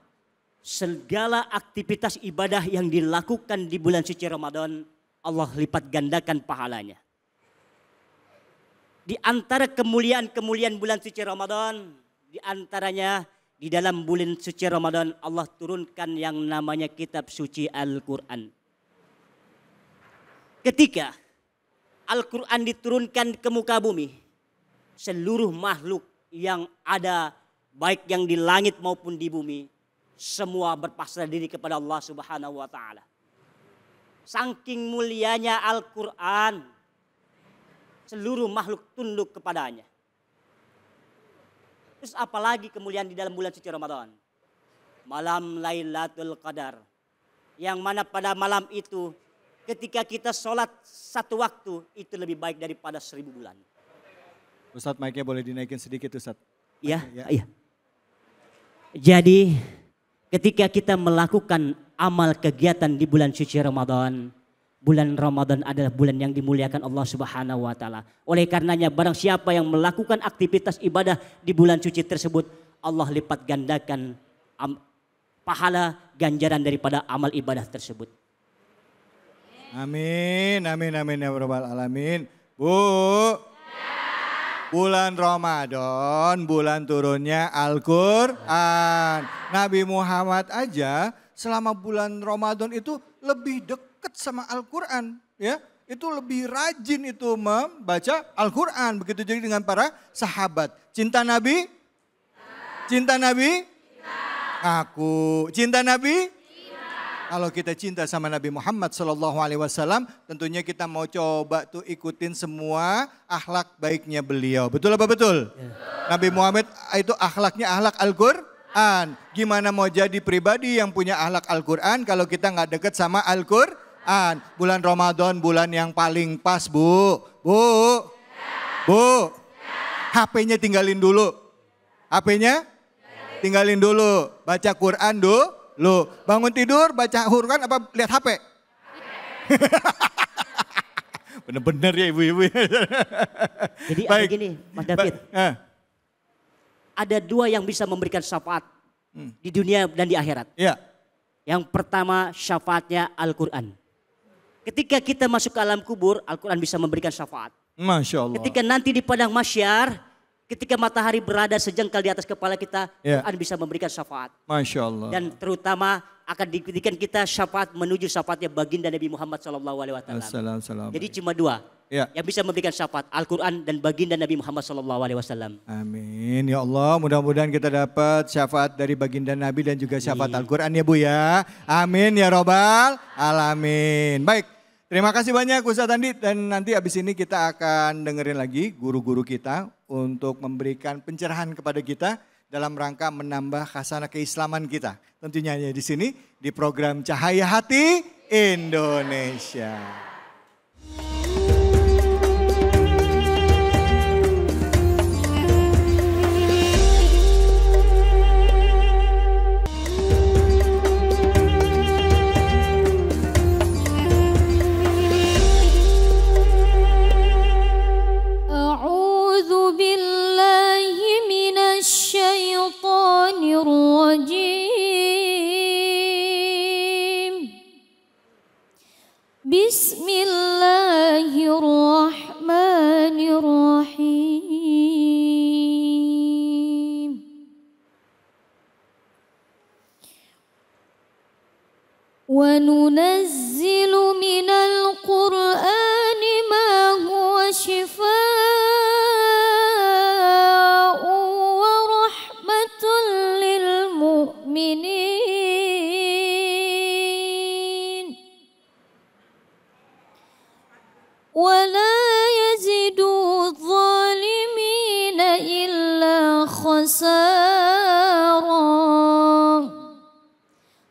segala aktivitas ibadah yang dilakukan di bulan suci Ramadan Allah lipat gandakan pahalanya. Di antara kemuliaan-kemuliaan bulan suci Ramadan, di antaranya di dalam bulan suci Ramadan Allah turunkan yang namanya kitab suci Al-Quran. Ketika Al-Quran diturunkan ke muka bumi, seluruh makhluk yang ada baik yang di langit maupun di bumi, semua berpasrah diri kepada Allah Subhanahu wa Ta'ala. Saking mulianya Al-Quran, seluruh makhluk tunduk kepadanya. Terus apalagi kemuliaan di dalam bulan suci Ramadan? Malam Lailatul Qadar. Yang mana pada malam itu ketika kita sholat satu waktu itu lebih baik daripada 1000 bulan.
Ustadz mic-nya boleh dinaikin sedikit Ustadz.
Iya, iya. Jadi ketika kita melakukan amal kegiatan di bulan suci Ramadan, bulan Ramadan adalah bulan yang dimuliakan Allah Subhanahu wa Ta'ala. Oleh karenanya barang siapa yang melakukan aktivitas ibadah di bulan suci tersebut, Allah lipat gandakan pahala ganjaran daripada amal ibadah tersebut.
Amin, amin, amin ya rabbal alamin. Bu, bulan Ramadan, bulan turunnya Al-Quran. Nabi Muhammad aja selama bulan Ramadan itu lebih dekat sama Al-Quran, ya. itu lebih rajin itu membaca Al-Quran. Begitu juga dengan para sahabat. Cinta Nabi? Cinta Nabi? Aku. Cinta Nabi? Kalau kita cinta sama Nabi Muhammad SAW, tentunya kita mau coba tuh ikutin semua akhlak baiknya beliau. Betul apa betul? Ya. Nabi Muhammad itu akhlaknya akhlak Al-Quran. Gimana mau jadi pribadi yang punya akhlak Al-Quran kalau kita nggak deket sama Al-Quran? Bulan Ramadan bulan yang paling pas, Bu. Bu. HP-nya tinggalin dulu. HP-nya tinggalin dulu. Baca Quran dulu. Loh, bangun tidur baca Quran apa lihat HP? Bener-bener ya ibu-ibu.
Jadi ada gini, Mas David. Ada dua yang bisa memberikan syafaat di dunia dan di akhirat.
Ya.
Yang pertama syafaatnya Al-Quran. Ketika kita masuk ke alam kubur, Al-Quran bisa memberikan syafaat.
Masya Allah.
Ketika nanti di padang mahsyar, ketika matahari berada sejengkal di atas kepala kita, Quran bisa memberikan syafaat.
Masya Allah.
Dan terutama akan diberikan kita syafaat menuju syafaatnya baginda Nabi Muhammad SAW. Jadi cuma dua yang bisa memberikan syafaat, Al-Quran dan baginda Nabi Muhammad SAW.
Amin. Ya Allah, mudah-mudahan kita dapat syafaat dari baginda Nabi dan juga syafaat Al-Quran ya Bu ya. Amin ya Robbal Alamin. Baik. Terima kasih banyak Ustaz Andi, dan nanti habis ini kita akan dengerin lagi guru-guru kita untuk memberikan pencerahan kepada kita dalam rangka menambah khasanah keislaman kita. Tentunya hanya di sini di program Cahaya Hati Indonesia.
Bismillahirrahmanirrahim. Wa nunazzilu minal Qur'ani ma huwa shifaa'un wa rahmatun lil mu'minin. Wa la yazidu adh-dhalimina illa khasara.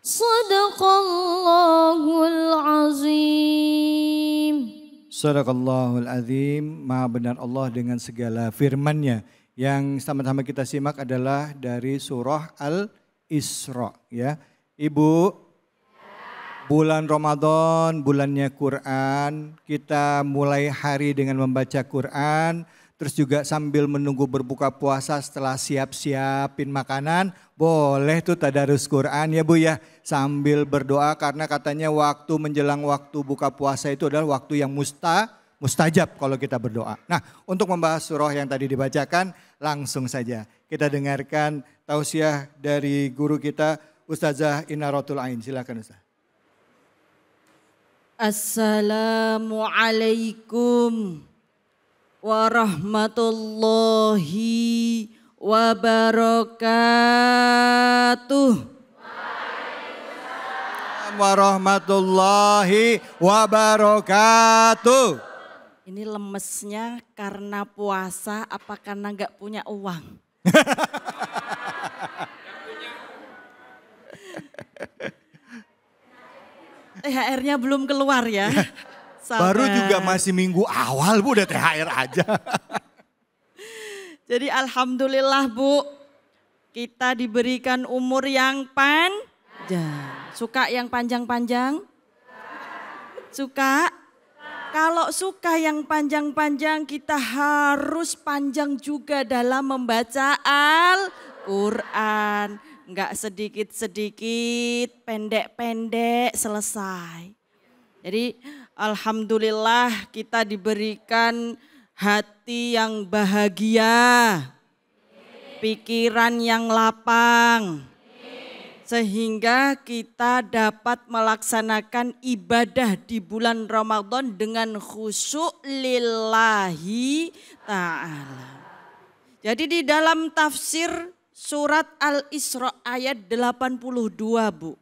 Sadaqallahul azim.
Sadaqallahul azim. Maha benar Allah dengan segala firman-Nya. Yang sama-sama kita simak adalah dari surah Al-Isra ya. Ibu, bulan Ramadan, bulannya Quran. Kita mulai hari dengan membaca Quran. Terus juga sambil menunggu berbuka puasa setelah siap-siapin makanan. Boleh tuh tadarus Quran ya Bu ya. Sambil berdoa karena katanya waktu menjelang waktu buka puasa itu adalah waktu yang mustajab kalau kita berdoa. Nah, untuk membahas surah yang tadi dibacakan, langsung saja kita dengarkan tausiah dari guru kita Ustazah Inaratul Ain. Silakan Ustaz.
Assalamualaikum warahmatullahi wabarakatuh.
Warahmatullahi wabarakatuh.
Ini lemesnya karena puasa apa karena nggak punya uang? THR-nya belum keluar ya.
Baru juga masih minggu awal Bu udah THR aja.
Jadi alhamdulillah Bu, kita diberikan umur yang panjang. Suka yang panjang-panjang? Suka? Kalau suka yang panjang-panjang kita harus panjang juga dalam membaca Al-Quran. Enggak sedikit-sedikit, pendek-pendek selesai. Jadi alhamdulillah kita diberikan hati yang bahagia, pikiran yang lapang, Sehingga kita dapat melaksanakan ibadah di bulan Ramadan dengan khusyuk lillahi ta'ala. Jadi di dalam tafsir surat Al-Isra ayat 82 Bu.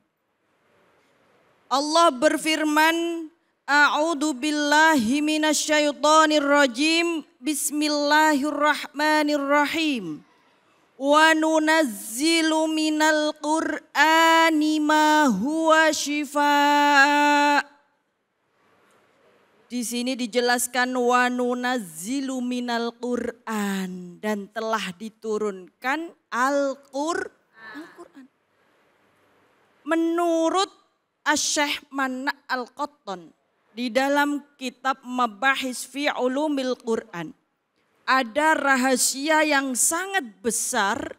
Allah berfirman, A'udzu billahi minasyaitonir rajim. Bismillahirrahmanirrahim. Wa nunazzilu minal Qur'ani ma huwa syifaa. Di sini dijelaskan wa nunazzilu minal Qur'an dan telah diturunkan Al-Qur'an. Menurut Asy-Syaikh Mana' Al-Qattan di dalam kitab Mabahis fi Ulumil Qur'an, ada rahasia yang sangat besar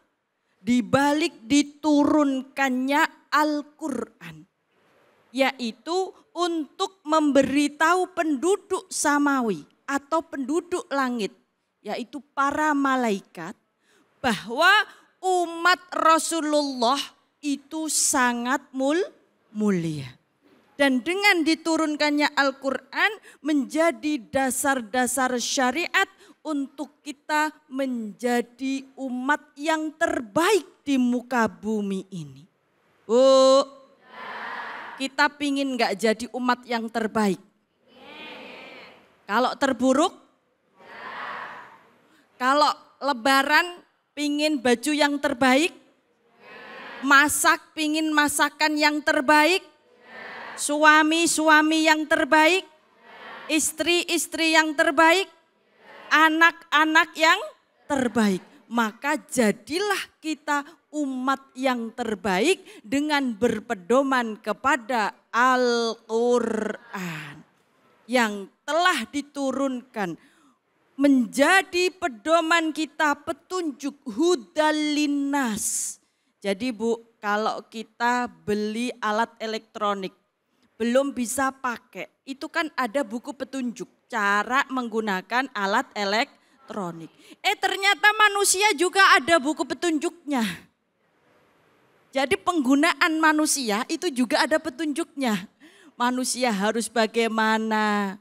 di balik diturunkannya Al-Qur'an, yaitu untuk memberitahu penduduk samawi atau penduduk langit, yaitu para malaikat, bahwa umat Rasulullah itu sangat mulia. Dan dengan diturunkannya Al-Qur'an menjadi dasar-dasar syariat untuk kita menjadi umat yang terbaik di muka bumi ini. Bu, kita pingin gak jadi umat yang terbaik? Kalau terburuk? Kalau lebaran pingin baju yang terbaik? Masak pingin masakan yang terbaik? Suami-suami yang terbaik? Istri-istri yang terbaik? Anak-anak yang terbaik. Maka jadilah kita umat yang terbaik dengan berpedoman kepada Al-Qur'an yang telah diturunkan menjadi pedoman kita, petunjuk hudal linnas. Jadi Bu, kalau kita beli alat elektronik belum bisa pakai, itu kan ada buku petunjuk cara menggunakan alat elektronik. Ternyata manusia juga ada buku petunjuknya. Jadi penggunaan manusia itu juga ada petunjuknya. Manusia harus bagaimana,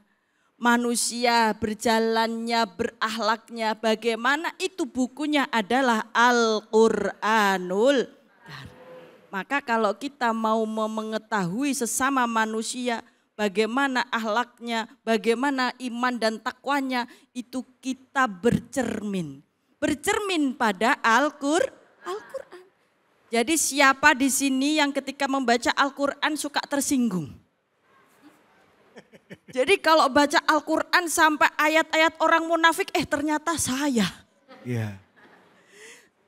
manusia berjalannya, berakhlaknya bagaimana, itu bukunya adalah Al-Qur'anul. Maka kalau kita mau mengetahui sesama manusia, bagaimana akhlaknya, bagaimana iman dan takwanya, itu kita bercermin. Bercermin pada Al-Qur'an. Jadi siapa di sini yang ketika membaca Al-Qur'an suka tersinggung? Jadi kalau baca Al-Qur'an sampai ayat-ayat orang munafik, ternyata saya.
Iya.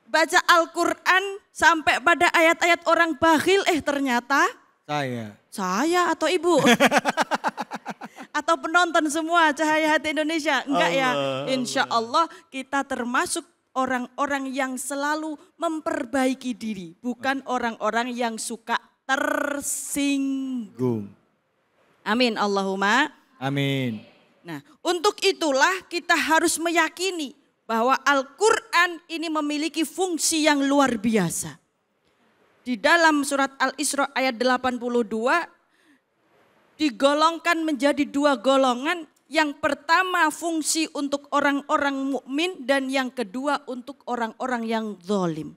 Baca Al-Qur'an sampai pada ayat-ayat orang bakhil, ternyata saya atau ibu. Atau penonton semua Cahaya Hati Indonesia. Enggak ya, insya Allah kita termasuk orang-orang yang selalu memperbaiki diri. Bukan orang-orang yang suka tersinggung. Amin, Allahumma.
Amin.
Nah, untuk itulah kita harus meyakini bahwa Al-Qur'an ini memiliki fungsi yang luar biasa. Di dalam surat Al-Isra ayat 82 digolongkan menjadi dua golongan. Yang pertama fungsi untuk orang-orang mukmin dan yang kedua untuk orang-orang yang zalim.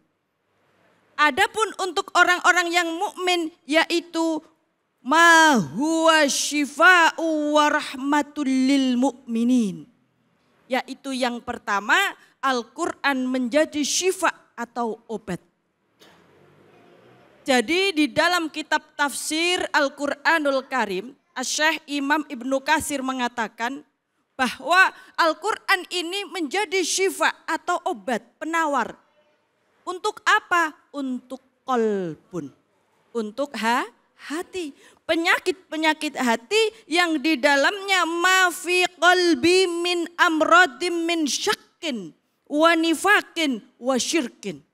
Adapun untuk orang-orang yang mukmin yaitu ma huwa syifa'u wa rahmatul lil mu'minin. Yaitu yang pertama Al-Qur'an menjadi syifa atau obat. Jadi di dalam kitab tafsir Al-Qur'anul Karim, Asy-Syaikh Imam Ibnu Katsir mengatakan bahwa Al-Qur'an ini menjadi syifa atau obat, penawar. Untuk apa? Untuk qalbun, untuk hati. Penyakit-penyakit hati yang di dalamnya ma fi qalbi min amradim min syakkin wa nifakin wa syirkin.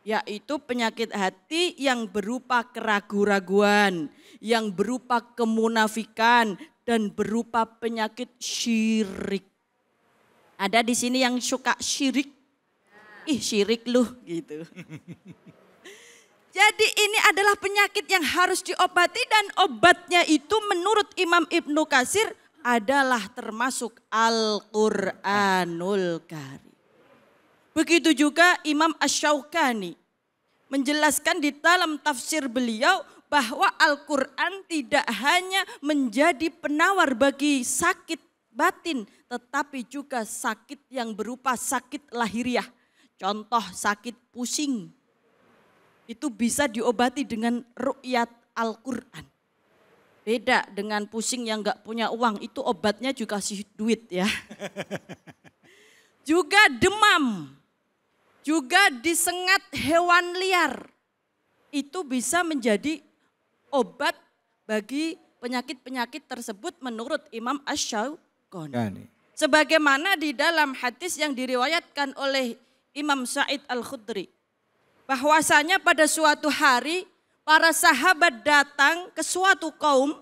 Yaitu penyakit hati yang berupa keraguan-raguan, yang berupa kemunafikan dan berupa penyakit syirik. Ada di sini yang suka syirik? Ih syirik lu gitu. Jadi ini adalah penyakit yang harus diobati dan obatnya itu menurut Imam Ibnu Katsir adalah termasuk Al-Qur'anul Karim. Begitu juga Imam Asy-Syaukani menjelaskan di dalam tafsir beliau bahwa Al-Quran tidak hanya menjadi penawar bagi sakit batin, tetapi juga sakit yang berupa sakit lahiriah. Contoh sakit pusing, itu bisa diobati dengan ru'yat Al-Quran. Beda dengan pusing yang gak punya uang, itu obatnya juga kasih duit ya. Juga demam, juga disengat hewan liar, itu bisa menjadi obat bagi penyakit-penyakit tersebut menurut Imam Asy-Syaukani. Sebagaimana di dalam hadis yang diriwayatkan oleh Imam Sa'id Al-Khudri, bahwasanya pada suatu hari para sahabat datang ke suatu kaum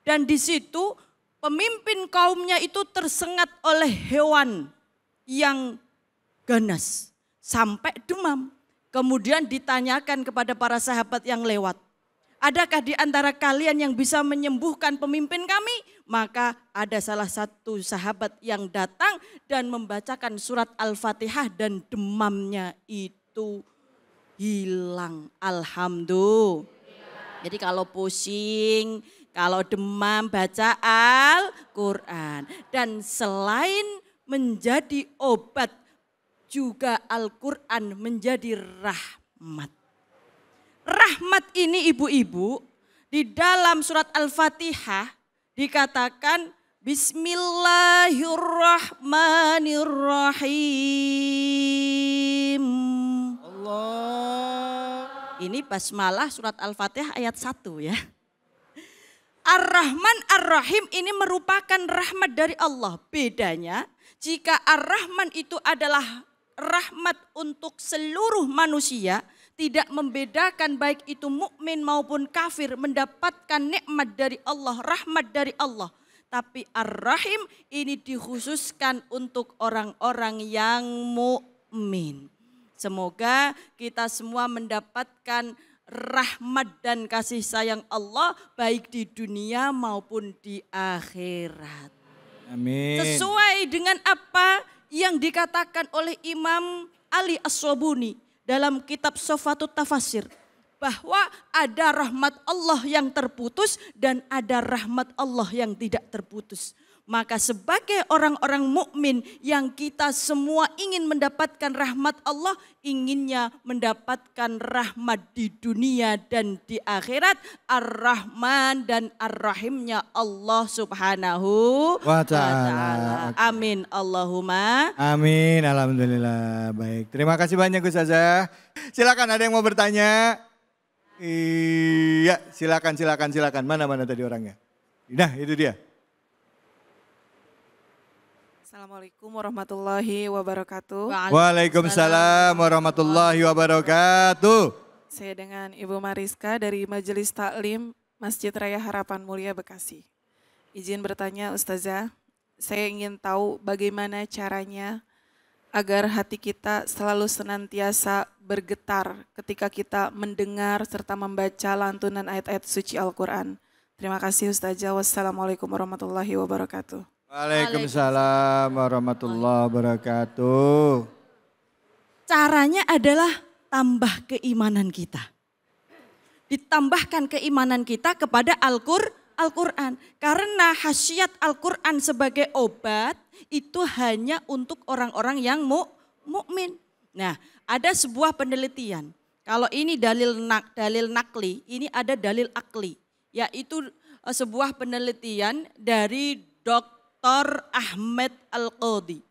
dan di situ pemimpin kaumnya itu tersengat oleh hewan yang ganas sampai demam. Kemudian ditanyakan kepada para sahabat yang lewat, adakah di antara kalian yang bisa menyembuhkan pemimpin kami? Maka ada salah satu sahabat yang datang dan membacakan surat Al-Fatihah dan demamnya itu hilang. Alhamdulillah. Jadi kalau pusing, kalau demam baca Al-Quran. Dan selain menjadi obat, juga Al-Quran menjadi rahmat. Rahmat ini ibu-ibu di dalam surat Al-Fatihah dikatakan Bismillahirrahmanirrahim.
Allah.
Ini basmalah surat Al-Fatihah ayat 1 ya. Ar-Rahman Ar-Rahim ini merupakan rahmat dari Allah. Bedanya jika Ar-Rahman itu adalah rahmat untuk seluruh manusia, tidak membedakan baik itu mukmin maupun kafir mendapatkan nikmat dari Allah, rahmat dari Allah. Tapi Ar-Rahim ini dikhususkan untuk orang-orang yang mukmin. Semoga kita semua mendapatkan rahmat dan kasih sayang Allah baik di dunia maupun di akhirat.
Amin.
Sesuai dengan apa yang dikatakan oleh Imam Ali As-Sabuni dalam kitab Sofatut Tafasir, bahwa ada rahmat Allah yang terputus dan ada rahmat Allah yang tidak terputus. Maka sebagai orang-orang mukmin yang kita semua ingin mendapatkan rahmat Allah, inginnya mendapatkan rahmat di dunia dan di akhirat, Ar-Rahman dan Ar-Rahimnya Allah Subhanahu wa Ta'ala. Amin Allahumma.
Amin, alhamdulillah. Baik, terima kasih banyak Ustazah. Silakan, ada yang mau bertanya? Iya, silakan. Mana tadi orangnya? Nah, itu dia.
Assalamualaikum warahmatullahi wabarakatuh.
Waalaikumsalam warahmatullahi wabarakatuh.
Saya dengan Ibu Mariska dari Majelis Taklim Masjid Raya Harapan Mulia Bekasi. Izin bertanya Ustazah, saya ingin tahu bagaimana caranya agar hati kita selalu senantiasa bergetar ketika kita mendengar serta membaca lantunan ayat-ayat suci Al-Quran. Terima kasih Ustazah. Wassalamualaikum warahmatullahi wabarakatuh.
Waalaikumsalam warahmatullahi wabarakatuh.
Caranya adalah tambah keimanan kita. Ditambahkan keimanan kita kepada Al-Quran. Karena khasiat Al-Quran sebagai obat itu hanya untuk orang-orang yang mukmin. Nah, ada sebuah penelitian. Kalau ini dalil nakli, ini ada dalil akli. Yaitu sebuah penelitian dari Dr. Ahmed Al-Qadi.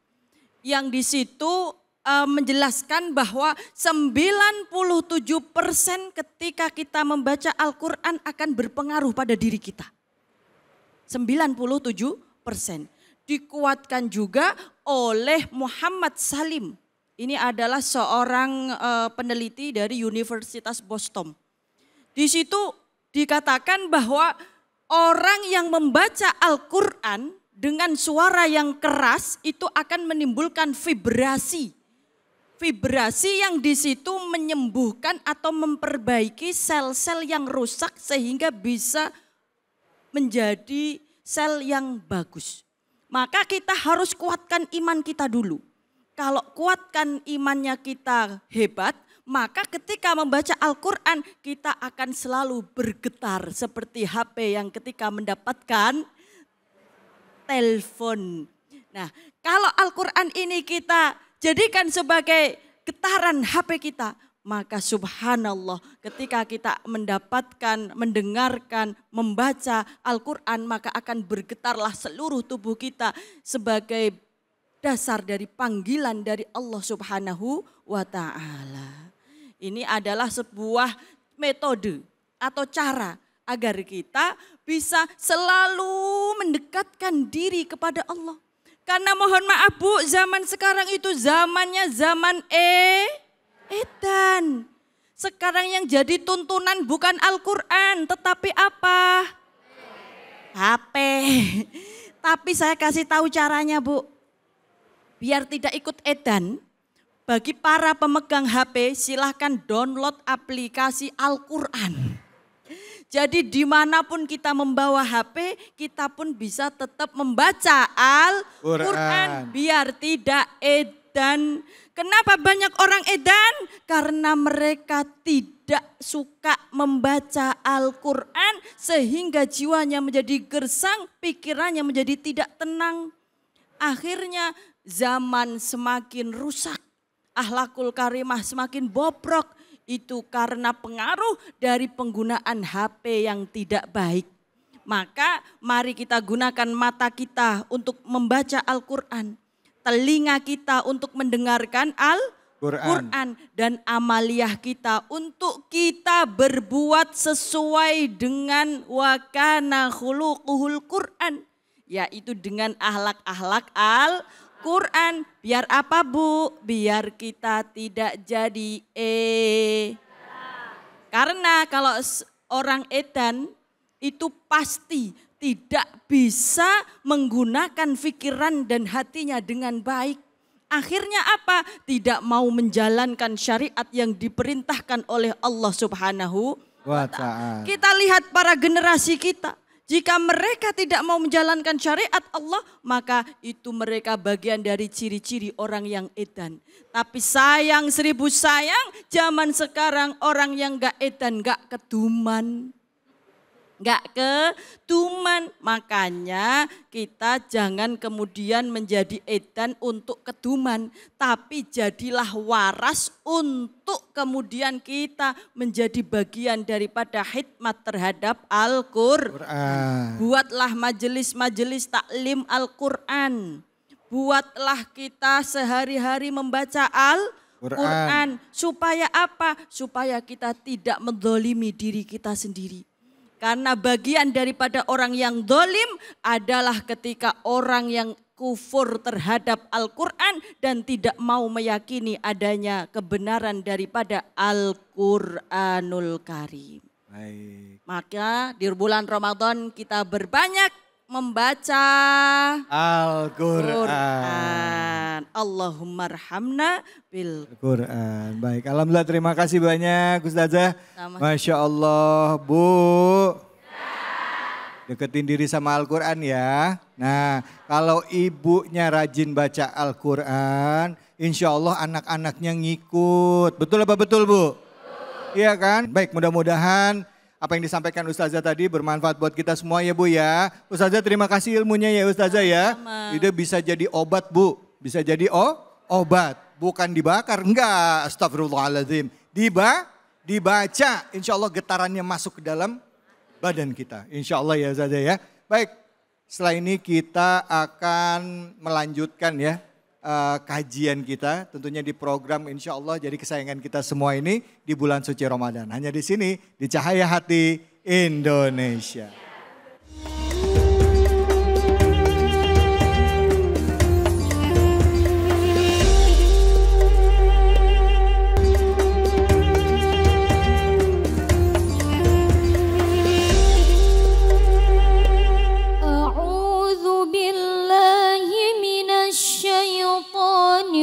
Yang di situ menjelaskan bahwa 97% ketika kita membaca Al-Quran akan berpengaruh pada diri kita. 97%. Dikuatkan juga oleh Muhammad Salim. Ini adalah seorang peneliti dari Universitas Boston. Di situ dikatakan bahwa orang yang membaca Al-Quran dengan suara yang keras itu akan menimbulkan vibrasi. vibrasi yang di situ menyembuhkan atau memperbaiki sel-sel yang rusak sehingga bisa menjadi sel yang bagus. Maka kita harus kuatkan iman kita dulu. Kalau kuatkan imannya kita hebat, maka ketika membaca Al-Quran kita akan selalu bergetar seperti HP yang ketika mendapatkan telepon. Nah, kalau Al-Quran ini kita jadikan sebagai getaran HP kita, maka subhanallah ketika kita mendapatkan, mendengarkan, membaca Al-Quran maka akan bergetarlah seluruh tubuh kita sebagai dasar dari panggilan dari Allah Subhanahu wa Ta'ala. Ini adalah sebuah metode atau cara agar kita bisa selalu mendekatkan diri kepada Allah. Karena mohon maaf Bu, zaman sekarang itu zamannya zaman edan. Sekarang yang jadi tuntunan bukan Al-Quran tetapi apa? HP. Tapi saya kasih tahu caranya Bu. Biar tidak ikut edan, bagi para pemegang HP silahkan download aplikasi Al-Quran. Jadi dimanapun kita membawa HP, kita pun bisa tetap membaca Al-Quran biar tidak edan. Kenapa banyak orang edan? Karena mereka tidak suka membaca Al-Quran sehingga jiwanya menjadi gersang, pikirannya menjadi tidak tenang. Akhirnya zaman semakin rusak, akhlakul karimah semakin bobrok. Itu karena pengaruh dari penggunaan HP yang tidak baik. Maka mari kita gunakan mata kita untuk membaca Al-Quran. Telinga kita untuk mendengarkan Al-Quran. Dan amaliyah kita untuk kita berbuat sesuai dengan wa kana khuluquhul Quran. Yaitu dengan akhlak-akhlak Al-Quran. Biar apa Bu? Biar kita tidak jadi Karena kalau orang edan itu pasti tidak bisa menggunakan pikiran dan hatinya dengan baik. Akhirnya apa? Tidak mau menjalankan syariat yang diperintahkan oleh Allah Subhanahu wa Ta'ala. Kita lihat para generasi kita. Jika mereka tidak mau menjalankan syariat Allah, maka itu mereka bagian dari ciri-ciri orang yang edan. Tapi sayang 1000 sayang, zaman sekarang orang yang gak edan, gak keduman. Makanya kita jangan kemudian menjadi edan untuk keduman. Tapi jadilah waras untuk kemudian kita menjadi bagian daripada khidmat terhadap Al-Quran. Buatlah majelis-majelis taklim Al-Quran. Buatlah kita sehari-hari membaca Al-Quran. Supaya apa? Supaya kita tidak menzalimi diri kita sendiri. Karena bagian daripada orang yang dolim adalah ketika orang yang kufur terhadap Al-Quran dan tidak mau meyakini adanya kebenaran daripada Al-Quranul Karim. Baik. Maka di bulan Ramadan kita berbanyak membaca Al-Quran. Allahumma arhamna bil Quran. Baik, alhamdulillah terima kasih banyak Ustazah. Masya Allah Bu. Deketin diri sama Al-Quran ya. Nah kalau ibunya rajin baca Al-Quran, insya Allah anak-anaknya ngikut. Betul apa betul Bu? Betul. Iya kan? Baik, mudah-mudahan apa yang disampaikan Ustazah tadi bermanfaat buat kita semua ya Bu ya. Ustazah terima kasih ilmunya ya Ustazah ya. Itu bisa jadi obat Bu. Bisa jadi obat. Bukan dibakar, enggak. Astagfirullahaladzim. Dibaca, insya Allah getarannya masuk ke dalam badan kita. Insya Allah ya Ustazah ya. Baik, setelah ini kita akan melanjutkan ya. Kajian kita tentunya di program insya Allah jadi kesayangan kita semua ini di bulan suci Ramadan. Hanya di sini di Cahaya Hati Indonesia.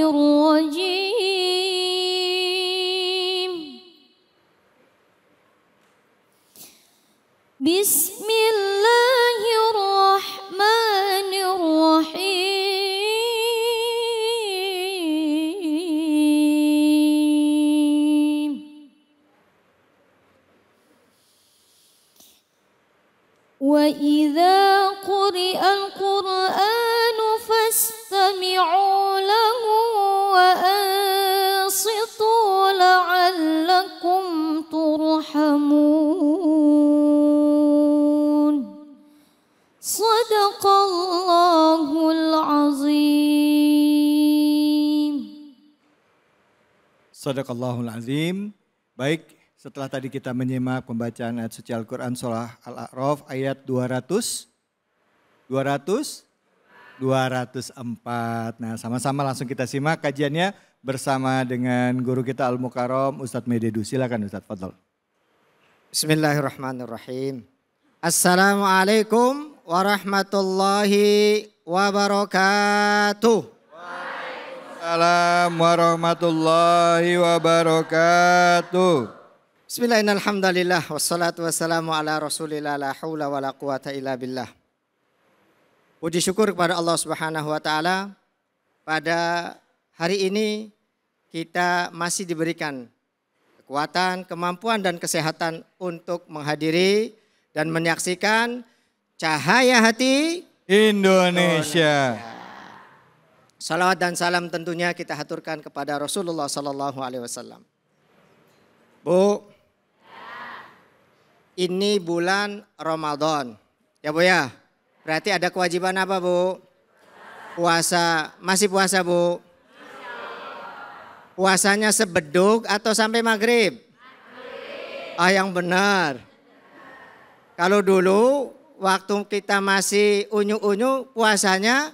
الرجيم Bismillahirrahmanirrahim. Wa idza quri'al Qur'anu fastami'u lahu wa ansitu la'allakum turhamun. Sadaqallahul azim.
Sadaqallahul azim. Baik, setelah tadi kita menyimak pembacaan ayat suci Al-Quran surah Al-A'raf ayat 204. Nah, sama-sama langsung kita simak kajiannya bersama dengan guru kita Al-Mukarram Ustadz Mededu. Silakan Ustadz, fadhol.
Bismillahirrahmanirrahim. Assalamualaikum warahmatullahi wabarakatuh.
Waalaikumsalam warahmatullahi wabarakatuh.
Bismillahirrahmanirrahim. Wassalatu wassalamu ala rasulillah la hawla wa la quwata illa billah. Puji syukur kepada Allah Subhanahu wa taala. Pada hari ini kita masih diberikan kekuatan, kemampuan dan kesehatan untuk menghadiri dan menyaksikan Cahaya Hati
Indonesia.
Salawat dan salam tentunya kita haturkan kepada Rasulullah sallallahu alaihi wasallam. Bu, ini bulan Ramadan. Ya Bu ya? Berarti ada kewajiban apa Bu? Puasa. Masih puasa Bu? Puasanya sebeduk atau sampai maghrib? Ah, yang benar. Kalau dulu waktu kita masih unyu-unyu puasanya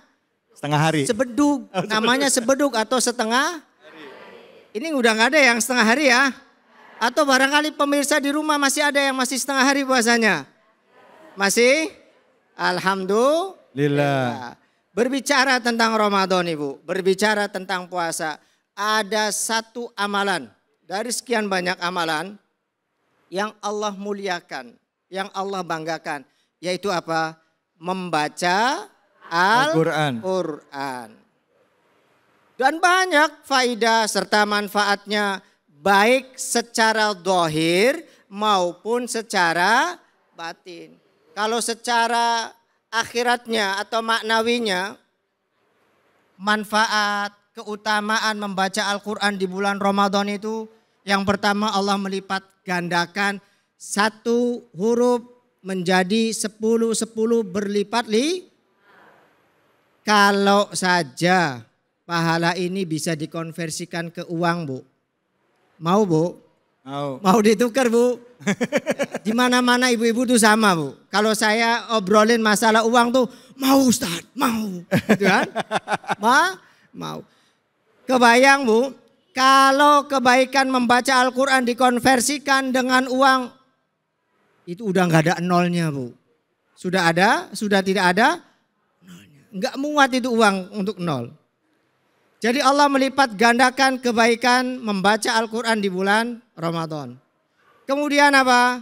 setengah hari.
Sebeduk. Namanya sebeduk atau setengah hari. Ini udah nggak ada yang setengah hari ya? Atau barangkali pemirsa di rumah masih ada yang masih setengah hari puasanya? Masih? Alhamdulillah. Berbicara tentang Ramadan Ibu, berbicara tentang puasa, ada satu amalan dari sekian banyak amalan yang Allah muliakan, yang Allah banggakan, yaitu apa? Membaca Al-Quran. Dan banyak faidah serta manfaatnya, baik secara zahir maupun secara batin. Kalau secara akhiratnya atau maknawinya, manfaat, keutamaan membaca Al-Quran di bulan Ramadan itu, yang pertama Allah melipat gandakan satu huruf menjadi 10 berlipat Kalau saja pahala ini bisa dikonversikan ke uang Bu. Mau Bu? Mau ditukar Bu? Di mana-mana ibu-ibu tuh sama Bu. Kalau saya obrolin masalah uang tuh mau Ustaz, mau. Gitu kan? Mau. Kebayang Bu, kalau kebaikan membaca Al-Quran dikonversikan dengan uang, itu udah gak ada nolnya Bu. Sudah ada, sudah tidak ada nolnya. Gak muat itu uang untuk nol. Jadi Allah melipat gandakan kebaikan membaca Al-Quran di bulan Ramadan. Kemudian apa?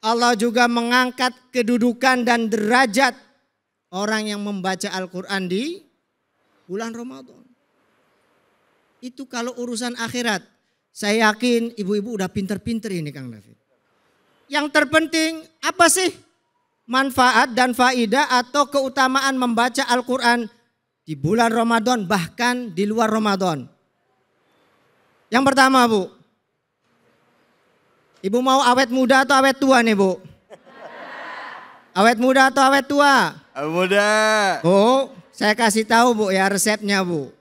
Allah juga mengangkat kedudukan dan derajat orang yang membaca Al-Quran di bulan Ramadan. Itu kalau urusan akhirat. Saya yakin ibu-ibu udah pinter-pinter ini Kang David. Yang terpenting apa sih manfaat dan faidah atau keutamaan membaca Al-Quran di bulan Ramadan bahkan di luar Ramadan? Yang pertama Bu. Ibu mau awet muda atau awet tua nih Bu? Awet muda atau awet tua?
Awet muda.
Bu, saya kasih tahu Bu ya resepnya Bu.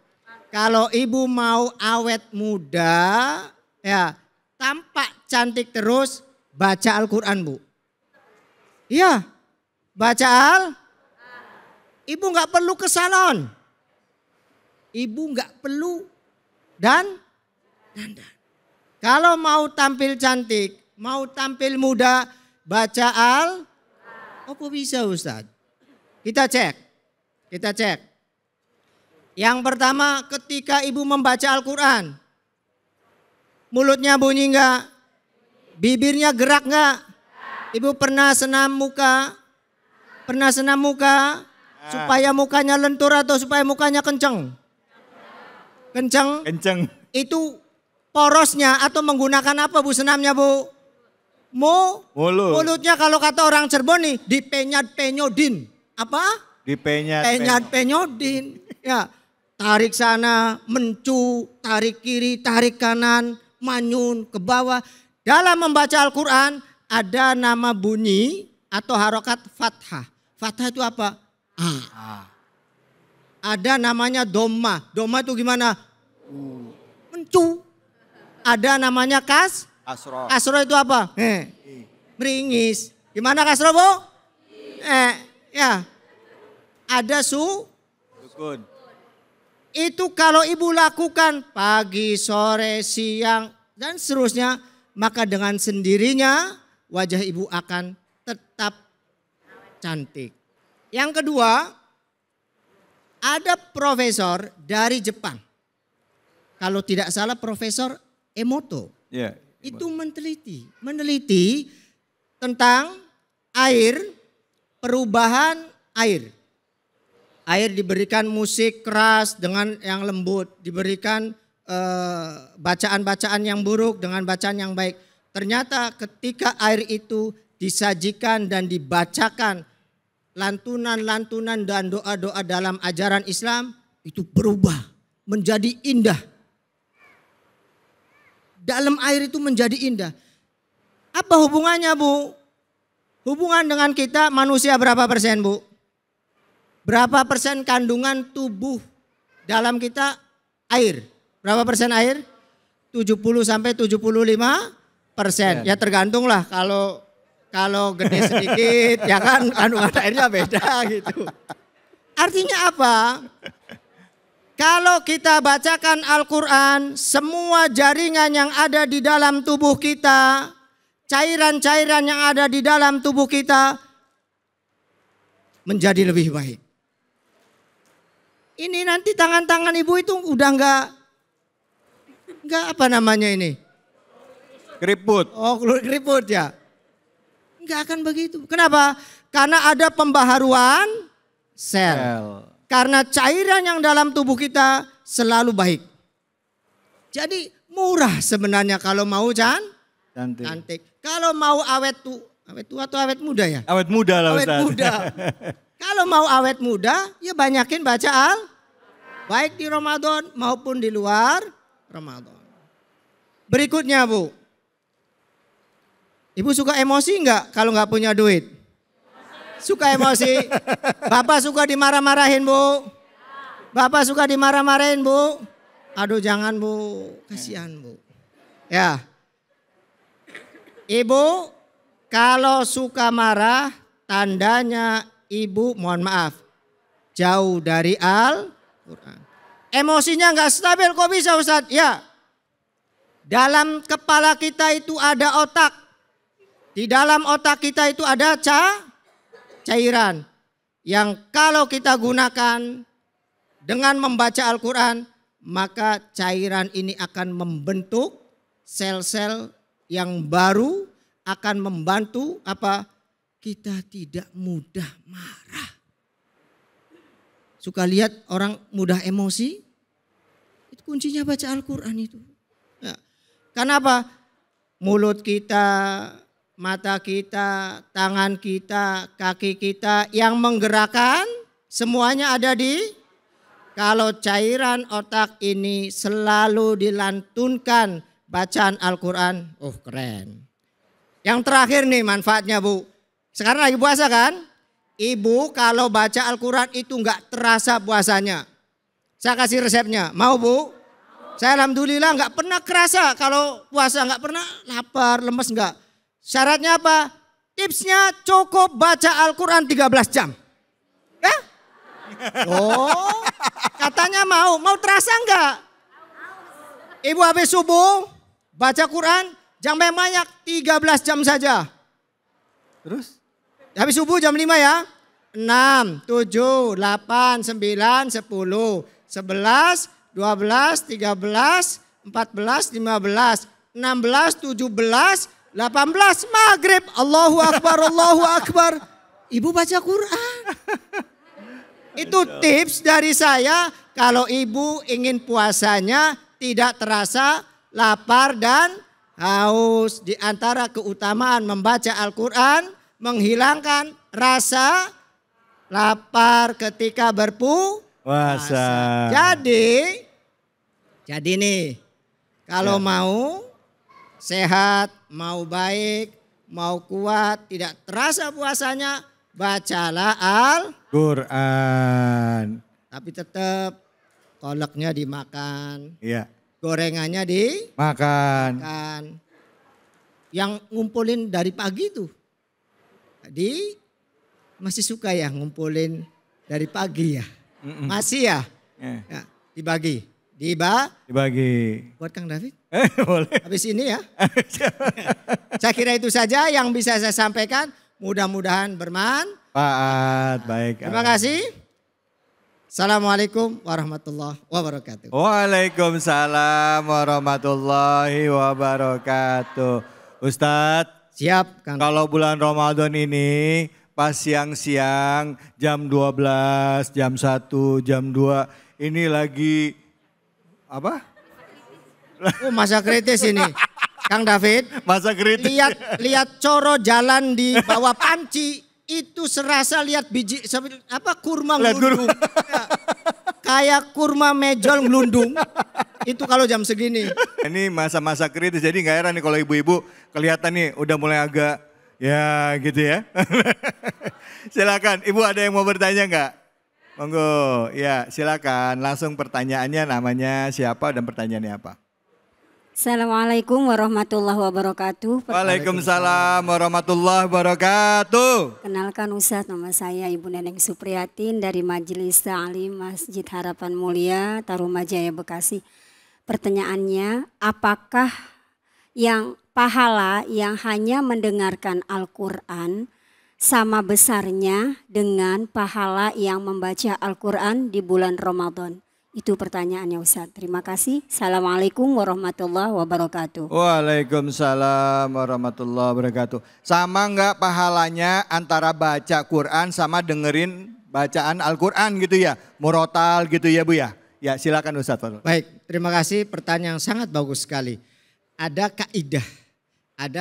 Kalau ibu mau awet muda, ya tampak cantik terus, baca Al-Quran Bu. Iya, baca Ibu nggak perlu ke salon. Ibu nggak perlu dandan. Kalau mau tampil cantik, mau tampil muda, baca apa bisa Ustaz? Kita cek. Yang pertama ketika ibu membaca Al-Quran, mulutnya bunyi enggak? Bibirnya gerak enggak? Ibu pernah senam muka? Pernah senam muka? Supaya mukanya lentur atau supaya mukanya kenceng? Kenceng?
Kenceng.
Itu porosnya atau menggunakan apa Bu senamnya Bu?
Mulut.
Mulutnya kalau kata orang Cirebon nih dipenyat-penyodin. Apa? Penyat-penyodin. Ya, tarik sana, mencu, tarik kiri, tarik kanan, manyun ke bawah. Dalam membaca Al-Quran ada nama bunyi atau harokat fathah. Fathah itu apa? Ada namanya doma. Doma itu gimana? Mencu. Ada namanya
Kasroh.
Kasroh itu apa? Meringis. Gimana kasroh Bu? Ya. Ada sukun. Itu kalau ibu lakukan pagi, sore, siang dan seterusnya, maka dengan sendirinya wajah ibu akan tetap cantik. Yang kedua, ada profesor dari Jepang. Kalau tidak salah Profesor Emoto.
Yeah.
Itu meneliti tentang air, perubahan air. Air diberikan musik keras dengan yang lembut, diberikan bacaan-bacaan yang buruk dengan bacaan yang baik. Ternyata ketika air itu disajikan dan dibacakan lantunan-lantunan dan doa-doa dalam ajaran Islam, itu berubah menjadi indah. Dalam air itu menjadi indah. Apa hubungannya Bu? Hubungan dengan kita manusia berapa persen Bu? Berapa persen kandungan tubuh dalam kita air? Berapa persen air? 70 sampai 75%. Ya tergantung lah, kalau gede sedikit ya kan kandungan airnya beda gitu. Artinya apa? Kalau kita bacakan Al-Quran, semua jaringan yang ada di dalam tubuh kita, cairan-cairan yang ada di dalam tubuh kita menjadi lebih baik. Ini nanti tangan-tangan ibu itu udah enggak apa namanya ini?
Keriput.
Oh, keriput ya. Enggak akan begitu. Kenapa? Karena ada pembaharuan sel. Karena cairan yang dalam tubuh kita selalu baik. Jadi murah sebenarnya kalau mau cantik. Kalau mau awet tua atau awet muda ya?
Awet muda lah Ustaz.
Awet muda. Kalau mau awet muda ya banyakin baca baik di Ramadan maupun di luar Ramadan. Berikutnya Bu. Ibu suka emosi enggak kalau enggak punya duit? Suka emosi? Bapak suka dimarah-marahin Bu? Bapak suka dimarah-marahin Bu? Aduh jangan Bu, kasihan Bu. Ya. Ibu kalau suka marah tandanya ibu mohon maaf jauh dari Al-Quran. Emosinya enggak stabil kok bisa Ustaz? Ya. Dalam kepala kita itu ada otak. Di dalam otak kita itu ada cairan yang kalau kita gunakan dengan membaca Al-Quran, maka cairan ini akan membentuk sel-sel yang baru, akan membantu apa? Kita tidak mudah marah. Suka lihat orang mudah emosi? Itu kuncinya baca Al-Quran itu. Ya. Kenapa? Mulut kita, mata kita, tangan kita, kaki kita yang menggerakkan semuanya ada di kalau cairan otak ini selalu dilantunkan bacaan Al-Quran. Oh keren. Yang terakhir nih manfaatnya Bu. Sekarang lagi puasa kan? Ibu kalau baca Al-Quran itu enggak terasa puasanya. Saya kasih resepnya. Mau Bu? Saya alhamdulillah enggak pernah kerasa kalau puasa, enggak pernah lapar, lemes enggak. Syaratnya apa? Tipsnya cukup baca Al-Quran 13 jam. Ya? Oh, katanya mau terasa enggak? Ibu habis subuh baca Quran jangan banyak 13 jam saja. Terus? Habis subuh jam 5 ya. 6, 7, 8, 9, 10, 11, 12, 13, 14, 15, 16, 17, 18 maghrib. Allahu Akbar, Allahu Akbar. Ibu baca Quran. Itu tips dari saya kalau ibu ingin puasanya tidak terasa lapar dan haus. Di antara keutamaan membaca Al-Quran menghilangkan rasa lapar ketika berpuasa. Jadi nih, kalau mau sehat, mau baik, mau kuat, tidak terasa puasanya, bacalah Al-Quran. Tapi tetap kolaknya dimakan.
Iya.
Gorengannya dimakan. Yang ngumpulin dari pagi tuh. Tadi masih suka ya ngumpulin dari pagi ya. Masih ya? Ya, dibagi. Dibagi. Buat Kang David?
Boleh.
Habis ini ya. Saya kira itu saja yang bisa saya sampaikan. Mudah-mudahan bermanfaat.
Baik.
Terima kasih. Assalamualaikum warahmatullahi wabarakatuh.
Waalaikumsalam warahmatullahi wabarakatuh. Ustadz.
Siap. Kang.
Kalau bulan Ramadan ini pas siang-siang jam 12, jam 1, jam 2 ini lagi apa?
Oh, masa kritis ini. Kang David.
Masa kritis.
Lihat coro jalan di bawah panci itu serasa lihat biji kurma ngelundung. Ya, kayak kurma mejol ngelundung. Itu kalau jam segini. Ini
masa-masa kritis jadi nggak heran nih kalau ibu-ibu kelihatan nih udah mulai agak ya gitu ya. Silakan, Ibu ada yang mau bertanya nggak? Monggo, ya silakan langsung pertanyaannya namanya siapa dan pertanyaannya apa?
Assalamualaikum warahmatullahi wabarakatuh.
Waalaikumsalam warahmatullahi wabarakatuh.
Kenalkan Ustadz, nama saya Ibu Neneng Supriyatin dari Majelis Ta'lim Masjid Harapan Mulia, Tarumajaya, Bekasi. Pertanyaannya, apakah yang pahala yang hanya mendengarkan Al-Quran sama besarnya dengan pahala yang membaca Al-Quran di bulan Ramadan? Itu pertanyaannya Ustaz. Terima kasih. Assalamualaikum warahmatullahi wabarakatuh.
Waalaikumsalam warahmatullahi wabarakatuh. Sama enggak pahalanya antara baca Quran sama dengerin bacaan Al-Quran gitu ya? Murotal gitu ya Bu ya? Ya silakan Ustaz.
Baik, terima kasih, pertanyaan yang sangat bagus sekali. Ada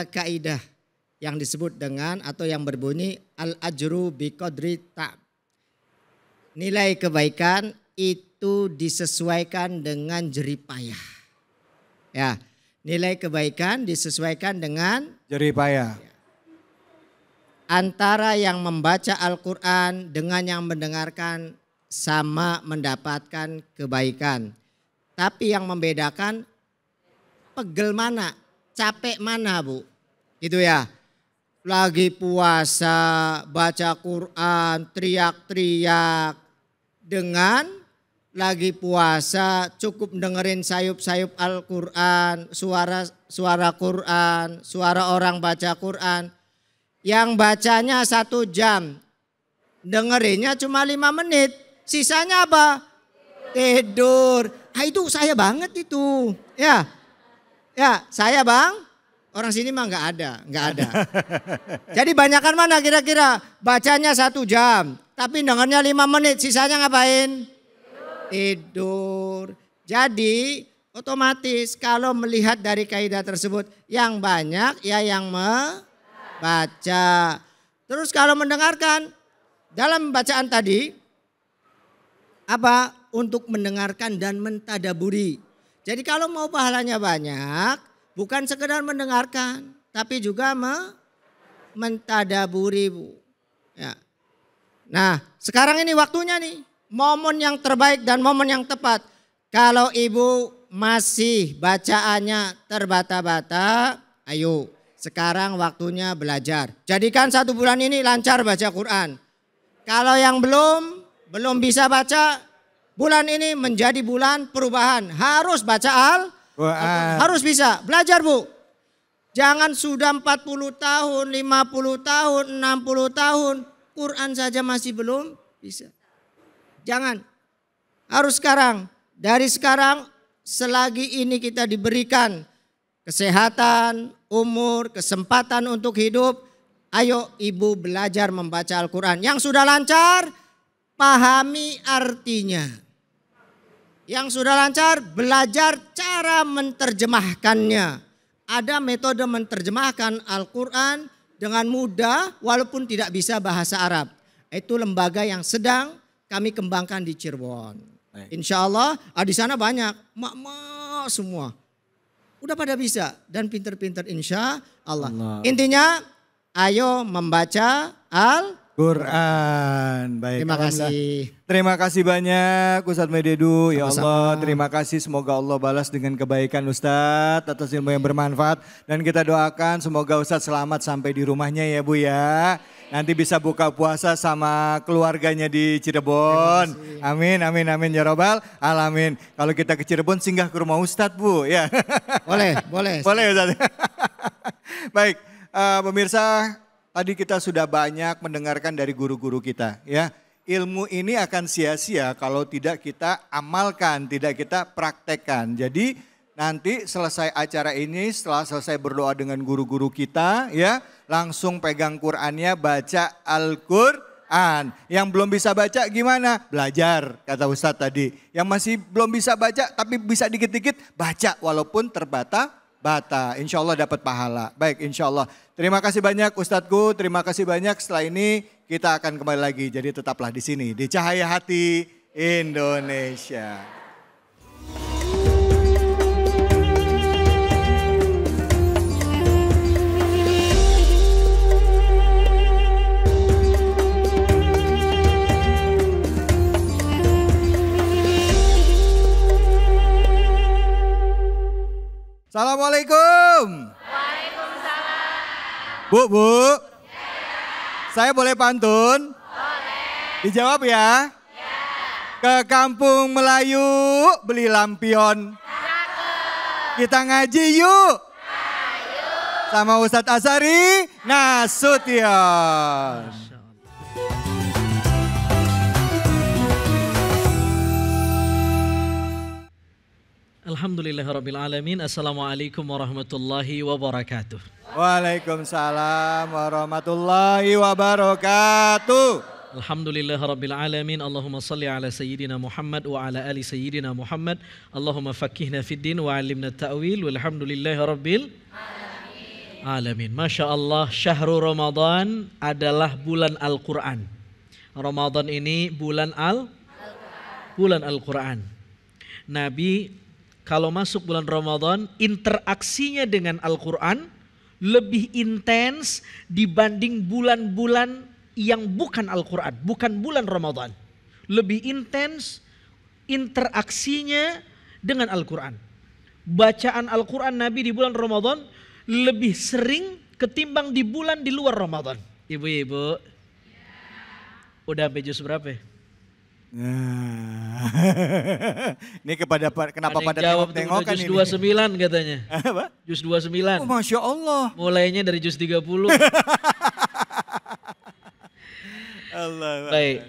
kaidah yang disebut dengan atau yang berbunyi al-ajru biqadri ta'ab. Nilai kebaikan itu disesuaikan dengan jeripayah. Ya, nilai kebaikan disesuaikan dengan
jeripayah.
Antara yang membaca Al-Quran dengan yang mendengarkan sama mendapatkan kebaikan. Tapi yang membedakan pegel mana, capek mana Bu. Gitu ya. Lagi puasa, baca Quran, teriak-teriak. Dengan lagi puasa cukup dengerin sayup-sayup Al-Quran, suara Quran, suara orang baca Quran. Yang bacanya 1 jam, dengerinnya cuma 5 menit. Sisanya apa? Tidur. Ah, itu saya banget itu. Ya, saya Bang. Orang sini mah nggak ada. Jadi banyakan mana kira-kira? Bacanya 1 jam, tapi dengarnya 5 menit, sisanya ngapain? Tidur. Jadi otomatis kalau melihat dari kaidah tersebut, yang banyak ya yang membaca. Terus kalau mendengarkan, dalam bacaan tadi, apa? Untuk mendengarkan dan mentadaburi. Jadi kalau mau pahalanya banyak, bukan sekedar mendengarkan, tapi juga mentadaburi Bu. Ya. Nah sekarang ini waktunya nih, momen yang terbaik dan momen yang tepat. Kalau ibu masih bacaannya terbata-bata, ayo sekarang waktunya belajar. Jadikan 1 bulan ini lancar baca Quran. Kalau yang belum bisa baca, bulan ini menjadi bulan perubahan. Harus baca harus bisa. Belajar Bu. Jangan sudah 40 tahun, 50 tahun, 60 tahun. Quran saja masih belum bisa. Jangan. Harus sekarang. Dari sekarang selagi ini kita diberikan kesehatan, umur, kesempatan untuk hidup. Ayo ibu belajar membaca Al-Quran. Yang sudah lancar, pahami artinya. Yang sudah lancar, belajar cara menerjemahkannya. Ada metode menerjemahkan Al-Quran dengan mudah walaupun tidak bisa bahasa Arab. Itu lembaga yang sedang kami kembangkan di Cirebon. Insya Allah di sana banyak, mak-mak semua. Udah pada bisa dan pinter-pinter insya Allah. Intinya ayo membaca
Quran. Baik.
Terima kasih.
Terima kasih banyak Ustadz Mededu. Ya Allah, terima kasih. Semoga Allah balas dengan kebaikan Ustadz atas ilmu yang bermanfaat. Dan kita doakan semoga Ustadz selamat sampai di rumahnya ya Bu ya. Nanti bisa buka puasa sama keluarganya di Cirebon. Amin, amin, amin ya robbal alamin. Kalau kita ke Cirebon singgah ke rumah Ustadz Bu ya.
Boleh, boleh.
Boleh Ustadz. Baik, pemirsa. Tadi kita sudah banyak mendengarkan dari guru-guru kita ya. Ilmu ini akan sia-sia kalau tidak kita amalkan, tidak kita praktekkan. Jadi nanti selesai acara ini, setelah selesai berdoa dengan guru-guru kita ya, langsung pegang Qur'annya, baca Al-Qur'an. Yang belum bisa baca gimana? Belajar, kata Ustadz tadi. Yang masih belum bisa baca tapi bisa dikit-dikit, baca walaupun terbata-bata. Insya Allah dapat pahala. Baik, insya Allah. Terima kasih banyak Ustadzku, terima kasih banyak. Setelah ini kita akan kembali lagi. Jadi tetaplah di sini, di Cahaya Hati Indonesia. Assalamualaikum. Waalaikumsalam. Bu. Saya boleh pantun? Boleh. Dijawab ya? Ya. Ke kampung Melayu beli lampion. Kita ngaji yuk. Ayo. Sama Ustadz Azhari Nasution.
Alhamdulillahirrabbilalamin. Assalamualaikum warahmatullahi wabarakatuh.
Waalaikumsalam warahmatullahi wabarakatuh.
Alhamdulillahirrabbilalamin. Allahumma salli ala sayyidina Muhammad wa ala ali sayyidina Muhammad. Allahumma fakihna fid din wa alimna ta'wil. Walhamdulillahirabbil alamin. Masya Allah, syahrul Ramadan adalah bulan Al-Quran. Ramadan ini bulan Al-Quran. Nabi kalau masuk bulan Ramadan, interaksinya dengan Al-Quran lebih intens dibanding bulan-bulan yang bukan Al-Quran, bukan bulan Ramadan. Lebih intens interaksinya dengan Al-Quran. Bacaan Al-Quran Nabi di bulan Ramadan lebih sering ketimbang di bulan di luar Ramadan. Ibu-ibu, udah sampai juz berapa?
Nah. Ini kenapa pada
tengok-tengokan ini? Juz 29 katanya.
Apa?
Juz 29.
Oh, Masya Allah.
Mulainya dari juz 30.
Allah.
Baik.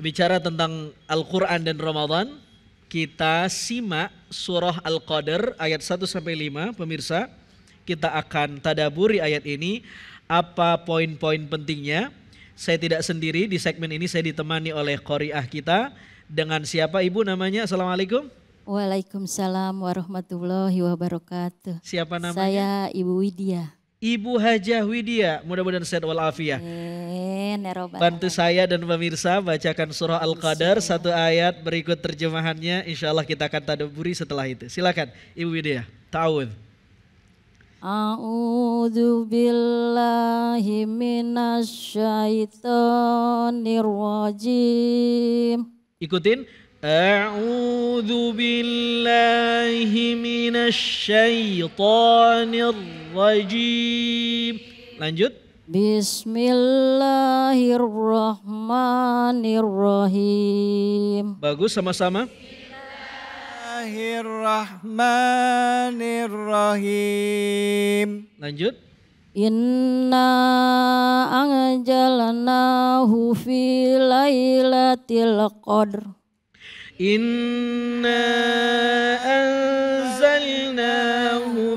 Bicara tentang Al-Quran dan Ramadan, kita simak surah Al-Qadr ayat 1-5. Pemirsa, kita akan tadaburi ayat ini. Apa poin-poin pentingnya? Saya tidak sendiri di segmen ini, saya ditemani oleh qari'ah kita. Dengan siapa ibu namanya? Assalamualaikum.
Waalaikumsalam warahmatullahi wabarakatuh.
Siapa namanya?
Saya Ibu Widya.
Ibu Hajah Widya, mudah-mudahan sehat walafiat. Bantu saya dan pemirsa bacakan surah Al-Qadr satu ayat berikut terjemahannya. Insya Allah kita akan tadabburi setelah itu. Silakan Ibu Widya, ta'awudz.
A'udzu billahi minasyaitonir rajim.
Ikutin. A'udzu billahi minasyaitonir rajim. Lanjut.
Bismillahirrahmanirrahim.
Bagus, sama-sama.
Bismillahirrahmanirrahim.
Lanjut.
Inna anjalnahu fi lailatul qadr.
Inna anzalnahu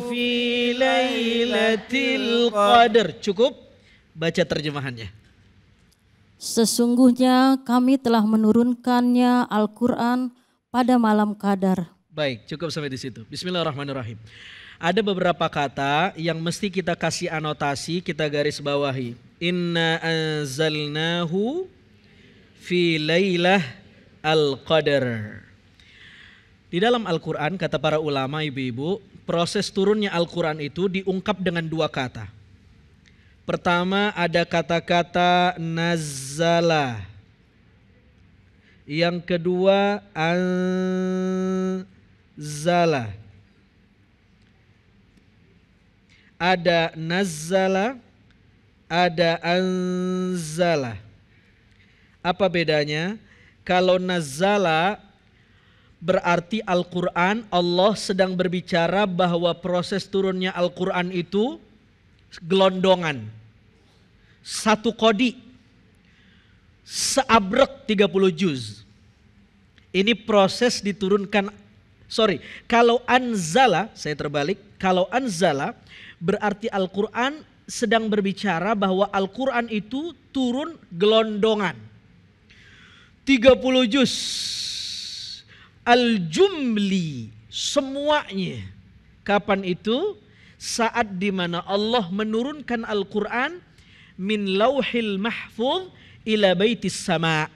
fi lailatul qadar. Cukup? Baca terjemahannya.
Sesungguhnya kami telah menurunkannya Al-Quran pada malam Qadar.
Baik, cukup sampai di situ. Bismillahirrahmanirrahim. Ada beberapa kata yang mesti kita kasih anotasi, kita garis bawahi. Inna anzalnahu fi lailah al-qadar. Di dalam Al-Quran, kata para ulama, ibu-ibu, proses turunnya Al-Quran itu diungkap dengan dua kata. Pertama ada kata-kata nazzala. Yang kedua anzala. Ada nazzala, ada anzala. Apa bedanya? Kalau nazzala berarti Al-Quran, Allah sedang berbicara bahwa proses turunnya Al-Quran itu gelondongan. Satu kodi. Seabrek 30 juz. Ini proses diturunkan. Kalau anzala, saya terbalik. Kalau anzala berarti Al-Quran sedang berbicara bahwa Al-Quran itu turun gelondongan. 30 juz. Al-jumli, semuanya. Kapan itu? Saat dimana Allah menurunkan Al-Quran min lauhil mahfuz ila baitis sama,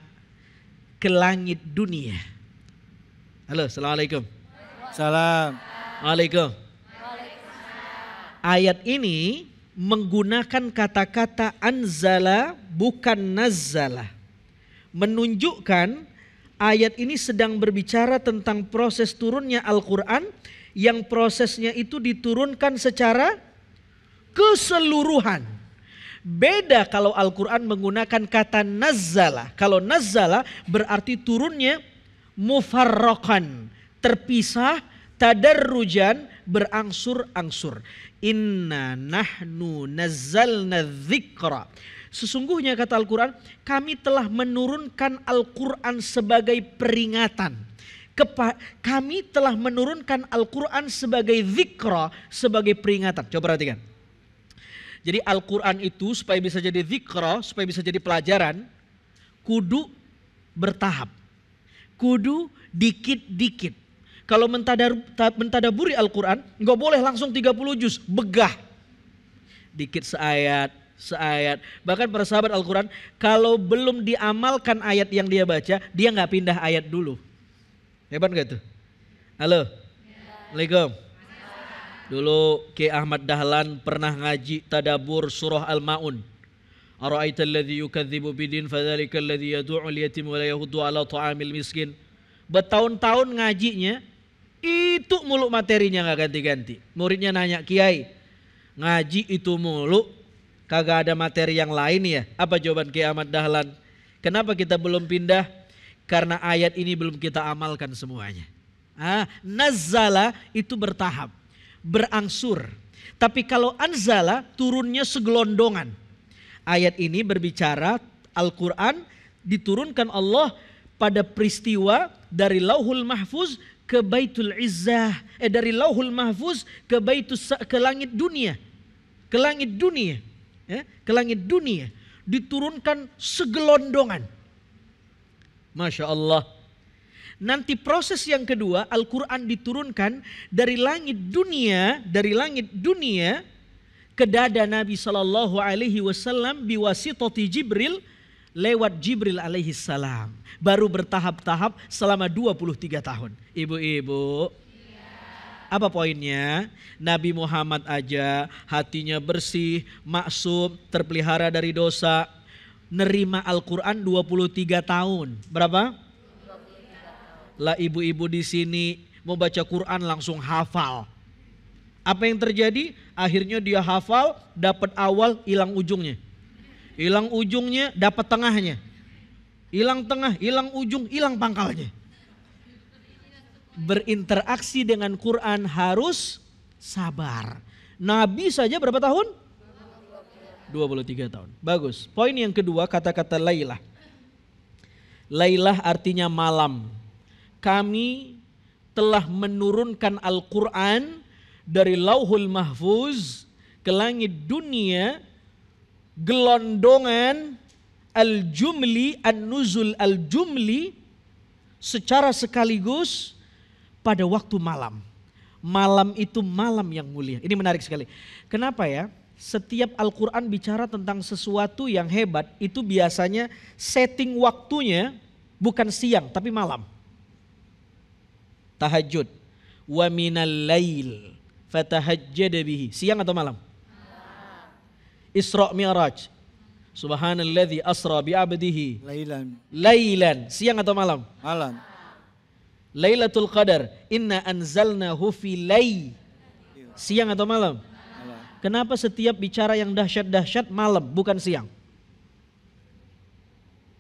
ke langit dunia. Halo, assalamualaikum.
Salam.
Waalaikum. Ayat ini menggunakan kata-kata anzala bukan nazzala. Menunjukkan ayat ini sedang berbicara tentang proses turunnya Al-Quran yang prosesnya itu diturunkan secara keseluruhan. Beda kalau Al-Quran menggunakan kata nazzala. Kalau nazzala berarti turunnya mufarraqan, terpisah, tadarrujan, berangsur-angsur. Inna nahnu nazzalna dzikra. Sesungguhnya kata Al-Quran, kami telah menurunkan Al-Quran sebagai peringatan. Kami telah menurunkan Al-Quran sebagai dzikra, sebagai peringatan. Coba perhatikan. Jadi Al-Quran itu supaya bisa jadi dzikra, supaya bisa jadi pelajaran, kudu bertahap. Kudu dikit-dikit. Kalau mentadaburi Al-Quran, nggak boleh langsung 30 juz, begah. Dikit seayat. Bahkan para sahabat Al-Quran, kalau belum diamalkan ayat yang dia baca, dia nggak pindah ayat dulu. Hebat gak tuh? Halo? Assalamualaikum. Dulu Ki Ahmad Dahlan pernah ngaji tadabur surah Al-Ma'un. Ara'aital ladzi yukadzibu bidin fadzalika alladzi yad'u al-yatim wa la yahuddu 'ala ta'amil miskin. Bertahun-tahun ngajinya itu mulu materinya nggak ganti-ganti. Muridnya nanya, "Kiai, ngaji itu mulu, kagak ada materi yang lain ya?" Apa jawaban Ki Ahmad Dahlan? Kenapa kita belum pindah? Karena ayat ini belum kita amalkan semuanya. Nazzala itu bertahap, berangsur. Tapi kalau anzala turunnya segelondongan. Ayat ini berbicara Al-Quran diturunkan Allah pada peristiwa dari Lauhul Mahfuz ke Baitul Izzah, dari Lauhul Mahfuz ke langit dunia. Ke langit dunia. Ke langit dunia diturunkan segelondongan. Masya Allah. Nanti proses yang kedua, Al-Quran diturunkan dari langit dunia ke dada Nabi Sallallahu Alaihi Wasallam biwasitati Jibril, lewat Jibril alaihi salam. Baru bertahap-tahap selama 23 tahun. Ibu-ibu, apa poinnya? Nabi Muhammad aja hatinya bersih, maksum, terpelihara dari dosa. Nerima Al-Quran 23 tahun. Berapa? 23 tahun. Lah ibu-ibu di sini mau baca Quran langsung hafal. Apa yang terjadi? Akhirnya dia hafal, dapat awal, hilang ujungnya. Hilang ujungnya, dapat tengahnya. Hilang tengah, hilang ujung, hilang pangkalnya. Berinteraksi dengan Quran harus sabar. Nabi saja berapa tahun? 23 tahun. Bagus. Poin yang kedua, kata-kata Lailah. Lailah artinya malam. kami telah menurunkan Al-Quran dari Lauhul Mahfuz ke langit dunia, gelondongan al-jumli, an-nuzul al-jumli secara sekaligus pada waktu malam. Malam itu malam yang mulia. Ini menarik sekali. Kenapa ya? Setiap Al-Quran bicara tentang sesuatu yang hebat, itu biasanya setting waktunya bukan siang tapi malam. Tahajud. Wa minal lail fatahajjad bihi. Siang atau malam? Isra Mi'raj. Subhanalladzi asra bi'abdihi lailan. Siang atau malam?
Malam.
Lailatul Qadar. Inna anzalnahu fi lail. Siang atau malam? Malam. Kenapa setiap bicara yang dahsyat-dahsyat malam bukan siang?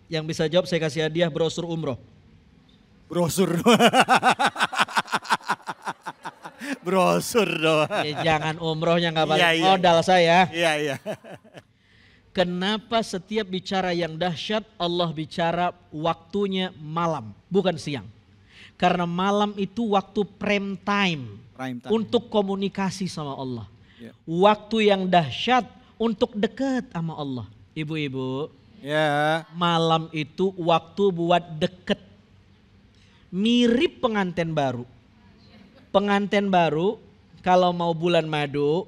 Yang bisa jawab saya kasih hadiah brosur umroh.
Brosur. Brosur doang.
Ya, jangan umrohnya nggak balik modal saya.
Iya.
Kenapa setiap bicara yang dahsyat Allah bicara waktunya malam, bukan siang? Karena malam itu waktu prime time untuk komunikasi sama Allah. Yeah. Waktu yang dahsyat untuk dekat sama Allah. Ibu-ibu, malam itu waktu buat deket. Mirip pengantin baru. Pengantin baru kalau mau bulan madu,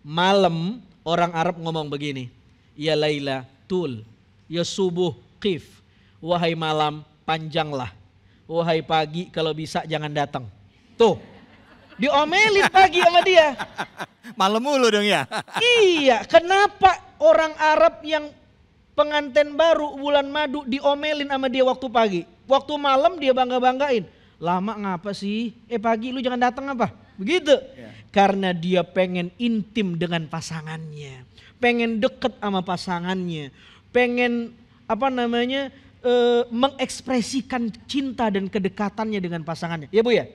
malam orang Arab ngomong begini. Ya Laila tul, ya subuh qif, wahai malam panjanglah, wahai pagi kalau bisa jangan datang. Tuh, diomelin pagi sama dia.
Malam mulu dong ya.
Iya, kenapa orang Arab yang pengantin baru bulan madu diomelin sama dia waktu pagi? Waktu malam dia bangga-banggain. Lama ngapa sih? Pagi lu jangan datang apa? Begitu. Ya. Karena dia pengen intim dengan pasangannya. Pengen deket sama pasangannya. Pengen mengekspresikan cinta dan kedekatannya dengan pasangannya. Ya Bu ya?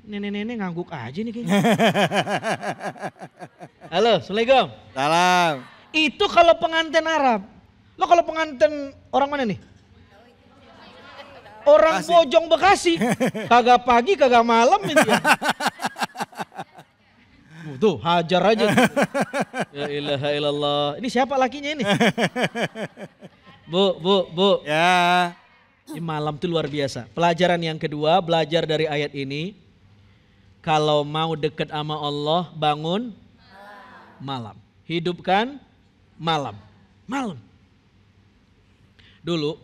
Nenek-nenek ngangguk aja nih kayaknya. Halo, Assalamualaikum.
Salam.
Itu kalau pengantin Arab. Lo kalau pengantin orang mana nih? Orang Bojong Bekasi. Kagak pagi, kagak malam itu ya. Tuh, hajar aja. Ya ilaha illallah. Ini siapa lakinya ini? Bu.
Ya.
Ini malam itu luar biasa. Pelajaran yang kedua, belajar dari ayat ini. Kalau mau dekat sama Allah, bangun malam. Hidupkan malam. Malam. Dulu,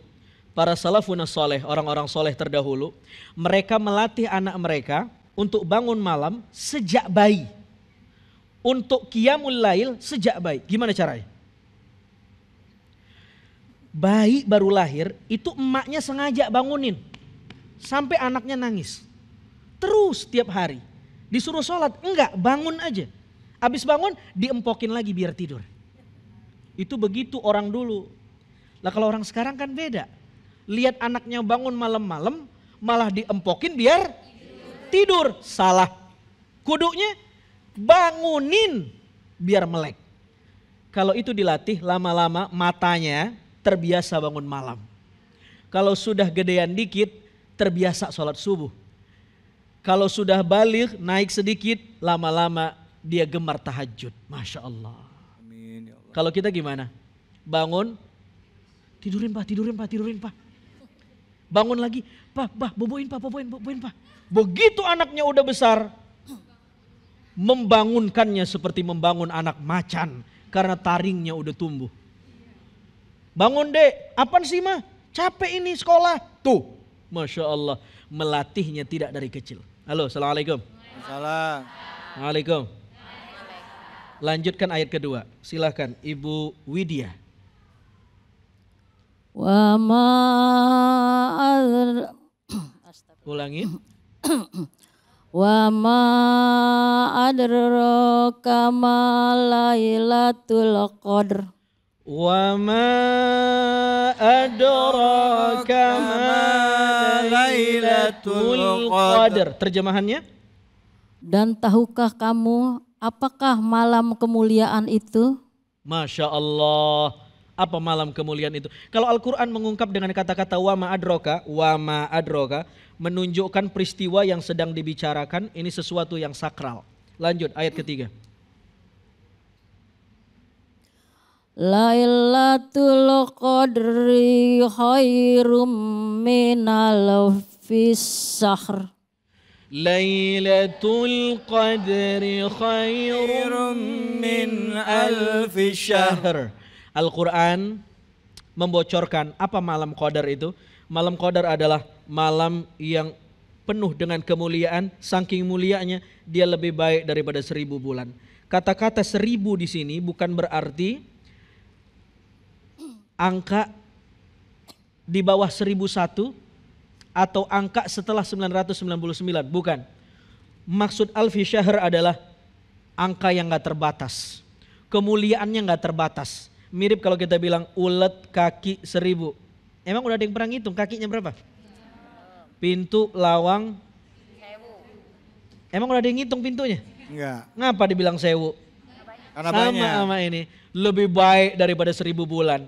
para salafun soleh, orang-orang soleh terdahulu, mereka melatih anak mereka untuk bangun malam sejak bayi. Untuk qiyamul lail sejak bayi. Gimana caranya? Bayi baru lahir, itu emaknya sengaja bangunin. Sampai anaknya nangis. Terus tiap hari. Disuruh sholat, enggak, bangun aja. Habis bangun, diempokin lagi biar tidur. Itu begitu orang dulu. Lah kalau orang sekarang kan beda. Lihat anaknya bangun malam-malam, malah diempokin biar tidur. Salah. Kudunya bangunin biar melek. Kalau itu dilatih, lama-lama matanya terbiasa bangun malam. Kalau sudah gedean dikit, terbiasa sholat subuh. Kalau sudah balik, naik sedikit, lama-lama dia gemar tahajud. Masya Allah.
Amin, ya Allah.
Kalau kita gimana? Bangun, tidurin pak. Bangun lagi, pak, boboin pak. Begitu anaknya udah besar, membangunkannya seperti membangun anak macan. Karena taringnya udah tumbuh. Bangun dek, apaan sih mah? Capek ini sekolah. Tuh, Masya Allah, melatihnya tidak dari kecil. Halo, Assalamualaikum.
Salam.
Waalaikumsalam. Lanjutkan ayat kedua. Silakan Ibu Widya.
Wa ma
Ulangi.
Wa ma adraka ma lailatul qadr.
Wa ma adraka ma lailatul qadr. Terjemahannya?
Dan tahukah kamu apakah malam kemuliaan itu?
Masya Allah. apa malam kemuliaan itu. Kalau Al-Quran mengungkap dengan kata-kata wa ma adroka, menunjukkan peristiwa yang sedang dibicarakan, ini sesuatu yang sakral. Lanjut ayat ketiga.
Lailatul Qadri khairum minal fissahr.
Lailatul Qadri khairum min alfi syahr. Al-Quran membocorkan apa malam Qadar itu. Malam Qadar adalah malam yang penuh dengan kemuliaan. Saking mulianya dia lebih baik daripada 1000 bulan. Kata-kata 1000 di sini bukan berarti angka di bawah 1001 atau angka setelah 999, bukan. Maksud alfi syahr adalah angka yang gak terbatas. Kemuliaannya gak terbatas. Mirip kalau kita bilang ulet kaki 1000. Emang udah ada yang pernah ngitung kakinya berapa? Pintu lawang. Emang udah ada yang ngitung pintunya?
Enggak.
Ngapa dibilang 1000?
Karena
sama
banyak.
Sama ini. Lebih baik daripada 1000 bulan.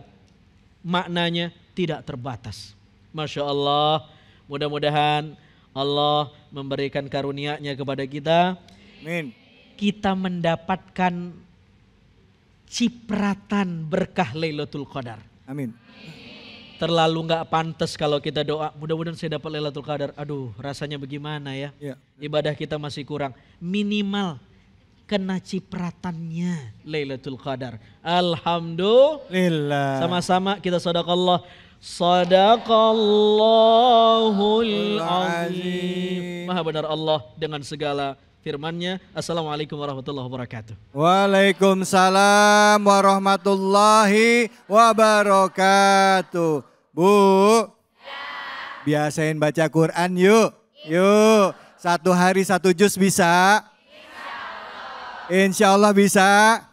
Maknanya tidak terbatas. Masya Allah. Mudah-mudahan Allah memberikan karunia-Nya kepada kita.
Amin.
Kita mendapatkan cipratan berkah Lailatul Qadar.
Amin.
Terlalu nggak pantas kalau kita doa, mudah-mudahan saya dapat Lailatul Qadar. Aduh, rasanya bagaimana ya? Ibadah kita masih kurang. Minimal kena cipratannya Lailatul Qadar. Alhamdulillah. Sama-sama kita sedekah. Sadaqallahul azim. Maha benar Allah dengan segala firman-Nya. Assalamualaikum warahmatullahi wabarakatuh.
Waalaikumsalam warahmatullahi wabarakatuh. Bu, biasain baca Quran yuk. Yuk, 1 hari 1 juz bisa? Insya Allah bisa.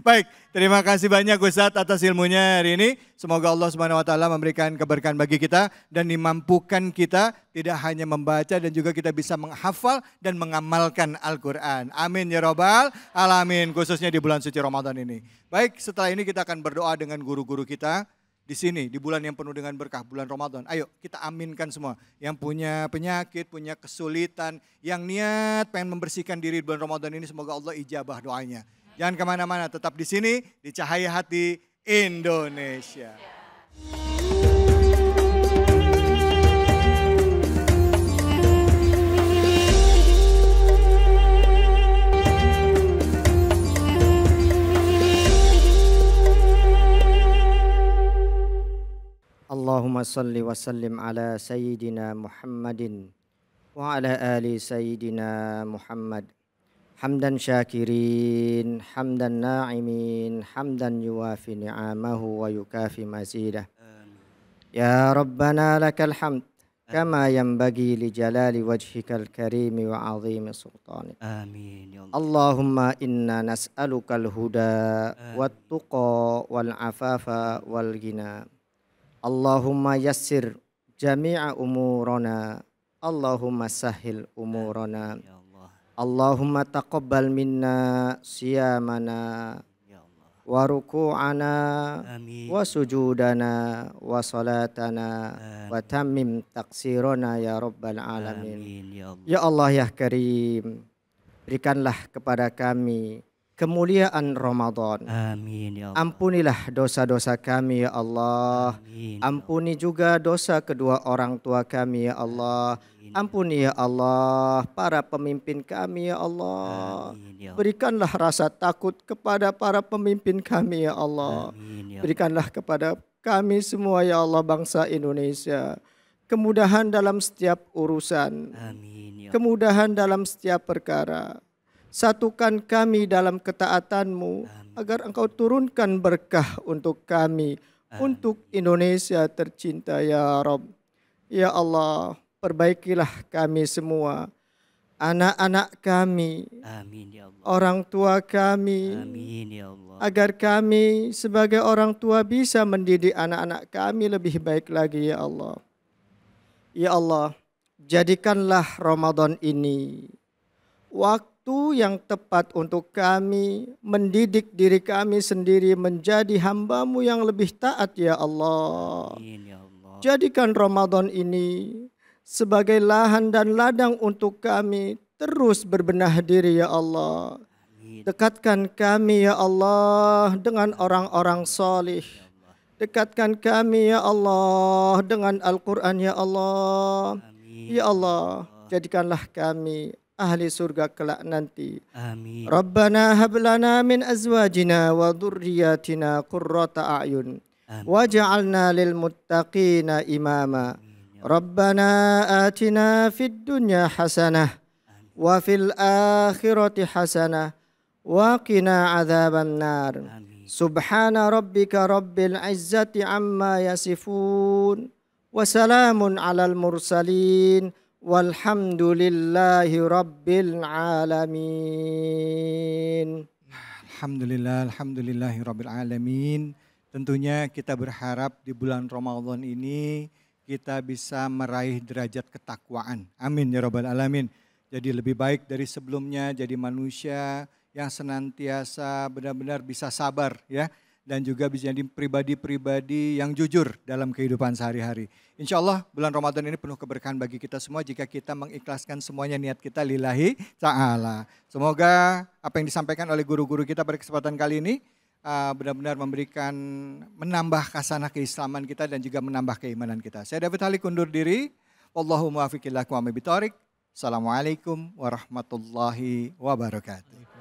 Baik, terima kasih banyak Ustadz atas ilmunya hari ini. Semoga Allah Subhanahu wa taala memberikan keberkahan bagi kita dan dimampukan kita tidak hanya membaca dan juga kita bisa menghafal dan mengamalkan Al-Qur'an. Amin ya rabbal alamin, khususnya di bulan suci Ramadan ini. Baik, setelah ini kita akan berdoa dengan guru-guru kita di sini di bulan yang penuh dengan berkah, bulan Ramadan. Ayo kita aminkan semua yang punya penyakit, punya kesulitan, yang niat pengen membersihkan diri di bulan Ramadan ini, semoga Allah ijabah doanya. Jangan kemana-mana, tetap di sini di Cahaya Hati Indonesia.
Allahumma salli wa sallim ala Sayyidina Muhammadin wa ala ali Sayyidina Muhammad. Hamdan syakirin, hamdan na'imin, hamdan yuwafi ni'amahu wa yukafi mazidah. Ya Rabbana lakal hamd, kama yanbaghi li jalali wajhikal karimi wa azimi sultanik.
Amin ya Allah.
Allahumma inna nas'alukal huda wat tuqa wal afafa wal ghina. Allahumma yassir jami'a umurana. Allahumma sahil umurana. Allahumma taqabbal minna siyamana wa ruku'ana wa sujudana wa salatana wa tammim taqsirana ya rabbal alamin. Ya Allah ya Karim, berikanlah kepada kami kemuliaan Ramadan.
Amin ya Allah.
Ampunilah dosa-dosa kami ya Allah. Ampuni juga dosa kedua orang tua kami ya Allah. Ampuni ya Allah para pemimpin kami ya Allah. Berikanlah rasa takut kepada para pemimpin kami ya Allah. Berikanlah kepada kami semua ya Allah bangsa Indonesia kemudahan dalam setiap urusan. Kemudahan dalam setiap perkara. Satukan kami dalam ketaatan-Mu agar Engkau turunkan berkah untuk kami, untuk Indonesia tercinta ya Rabb. Ya Allah, perbaikilah kami semua, anak-anak kami, orang tua kami, agar kami sebagai orang tua bisa mendidik anak-anak kami lebih baik lagi ya Allah. Ya Allah, jadikanlah Ramadan ini waktu waktu yang tepat untuk kami mendidik diri kami sendiri menjadi hamba-Mu yang lebih taat ya Allah. Jadikan Ramadan ini sebagai lahan dan ladang untuk kami terus berbenah diri ya Allah. Dekatkan kami ya Allah dengan orang-orang solih. Dekatkan kami ya Allah dengan Al-Quran ya Allah. Ya Allah, jadikanlah kami ahli surga kelak nanti.
Amin.
Rabbana hablana min azwajina wa dhurriyyatina qurrata a'yun. Waj'alna lil muttaqina imama. Rabbana atina fid dunya hasanah wa fil akhirati hasanah wa qina adzaban nar. Subhana rabbika rabbil izzati amma yasifun wa salamun alal mursalin walhamdulillahi rabbil alamin.
Alhamdulillahi rabbil alamin. Tentunya kita berharap di bulan Ramadan ini kita bisa meraih derajat ketakwaan. Amin ya rabbal alamin. Jadi lebih baik dari sebelumnya, jadi manusia yang senantiasa benar-benar bisa sabar ya. Dan juga bisa jadi pribadi-pribadi yang jujur dalam kehidupan sehari-hari. Insya Allah bulan Ramadan ini penuh keberkahan bagi kita semua jika kita mengikhlaskan semuanya niat kita lillahi ta'ala. Semoga apa yang disampaikan oleh guru-guru kita pada kesempatan kali ini benar-benar menambah khasanah keislaman kita dan juga menambah keimanan kita. Saya David Halik undur diri. Wallahu muwaffiq ila aqwamit thoriq. Assalamualaikum warahmatullahi wabarakatuh.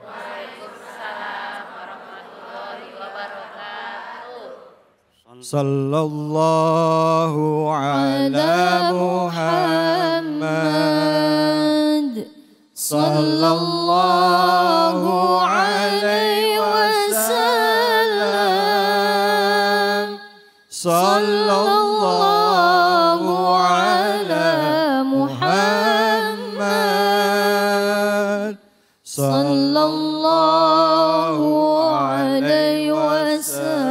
Sallallahu ala Muhammad. Sallallahu alaihi wasallam. Sallallahu ala Muhammad. Sallallahu alaihi wasallam.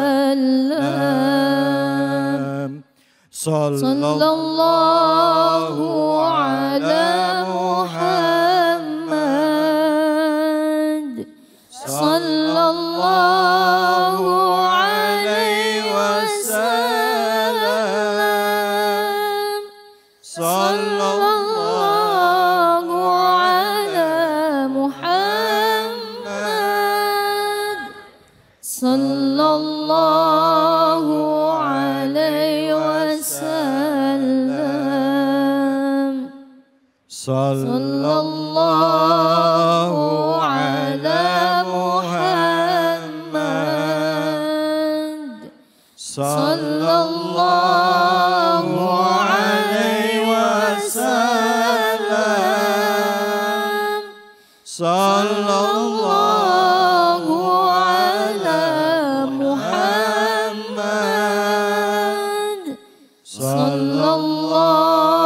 Sallallahu ala Muhammad. Sallallahu alaihi wasallam. Sallallahu ala Muhammad. Sallallahu alaihi wasallam. Sallallahu ala Muhammad. Sallallahu alaihi wasallam. Sallallahu ala Muhammad. Sallallahu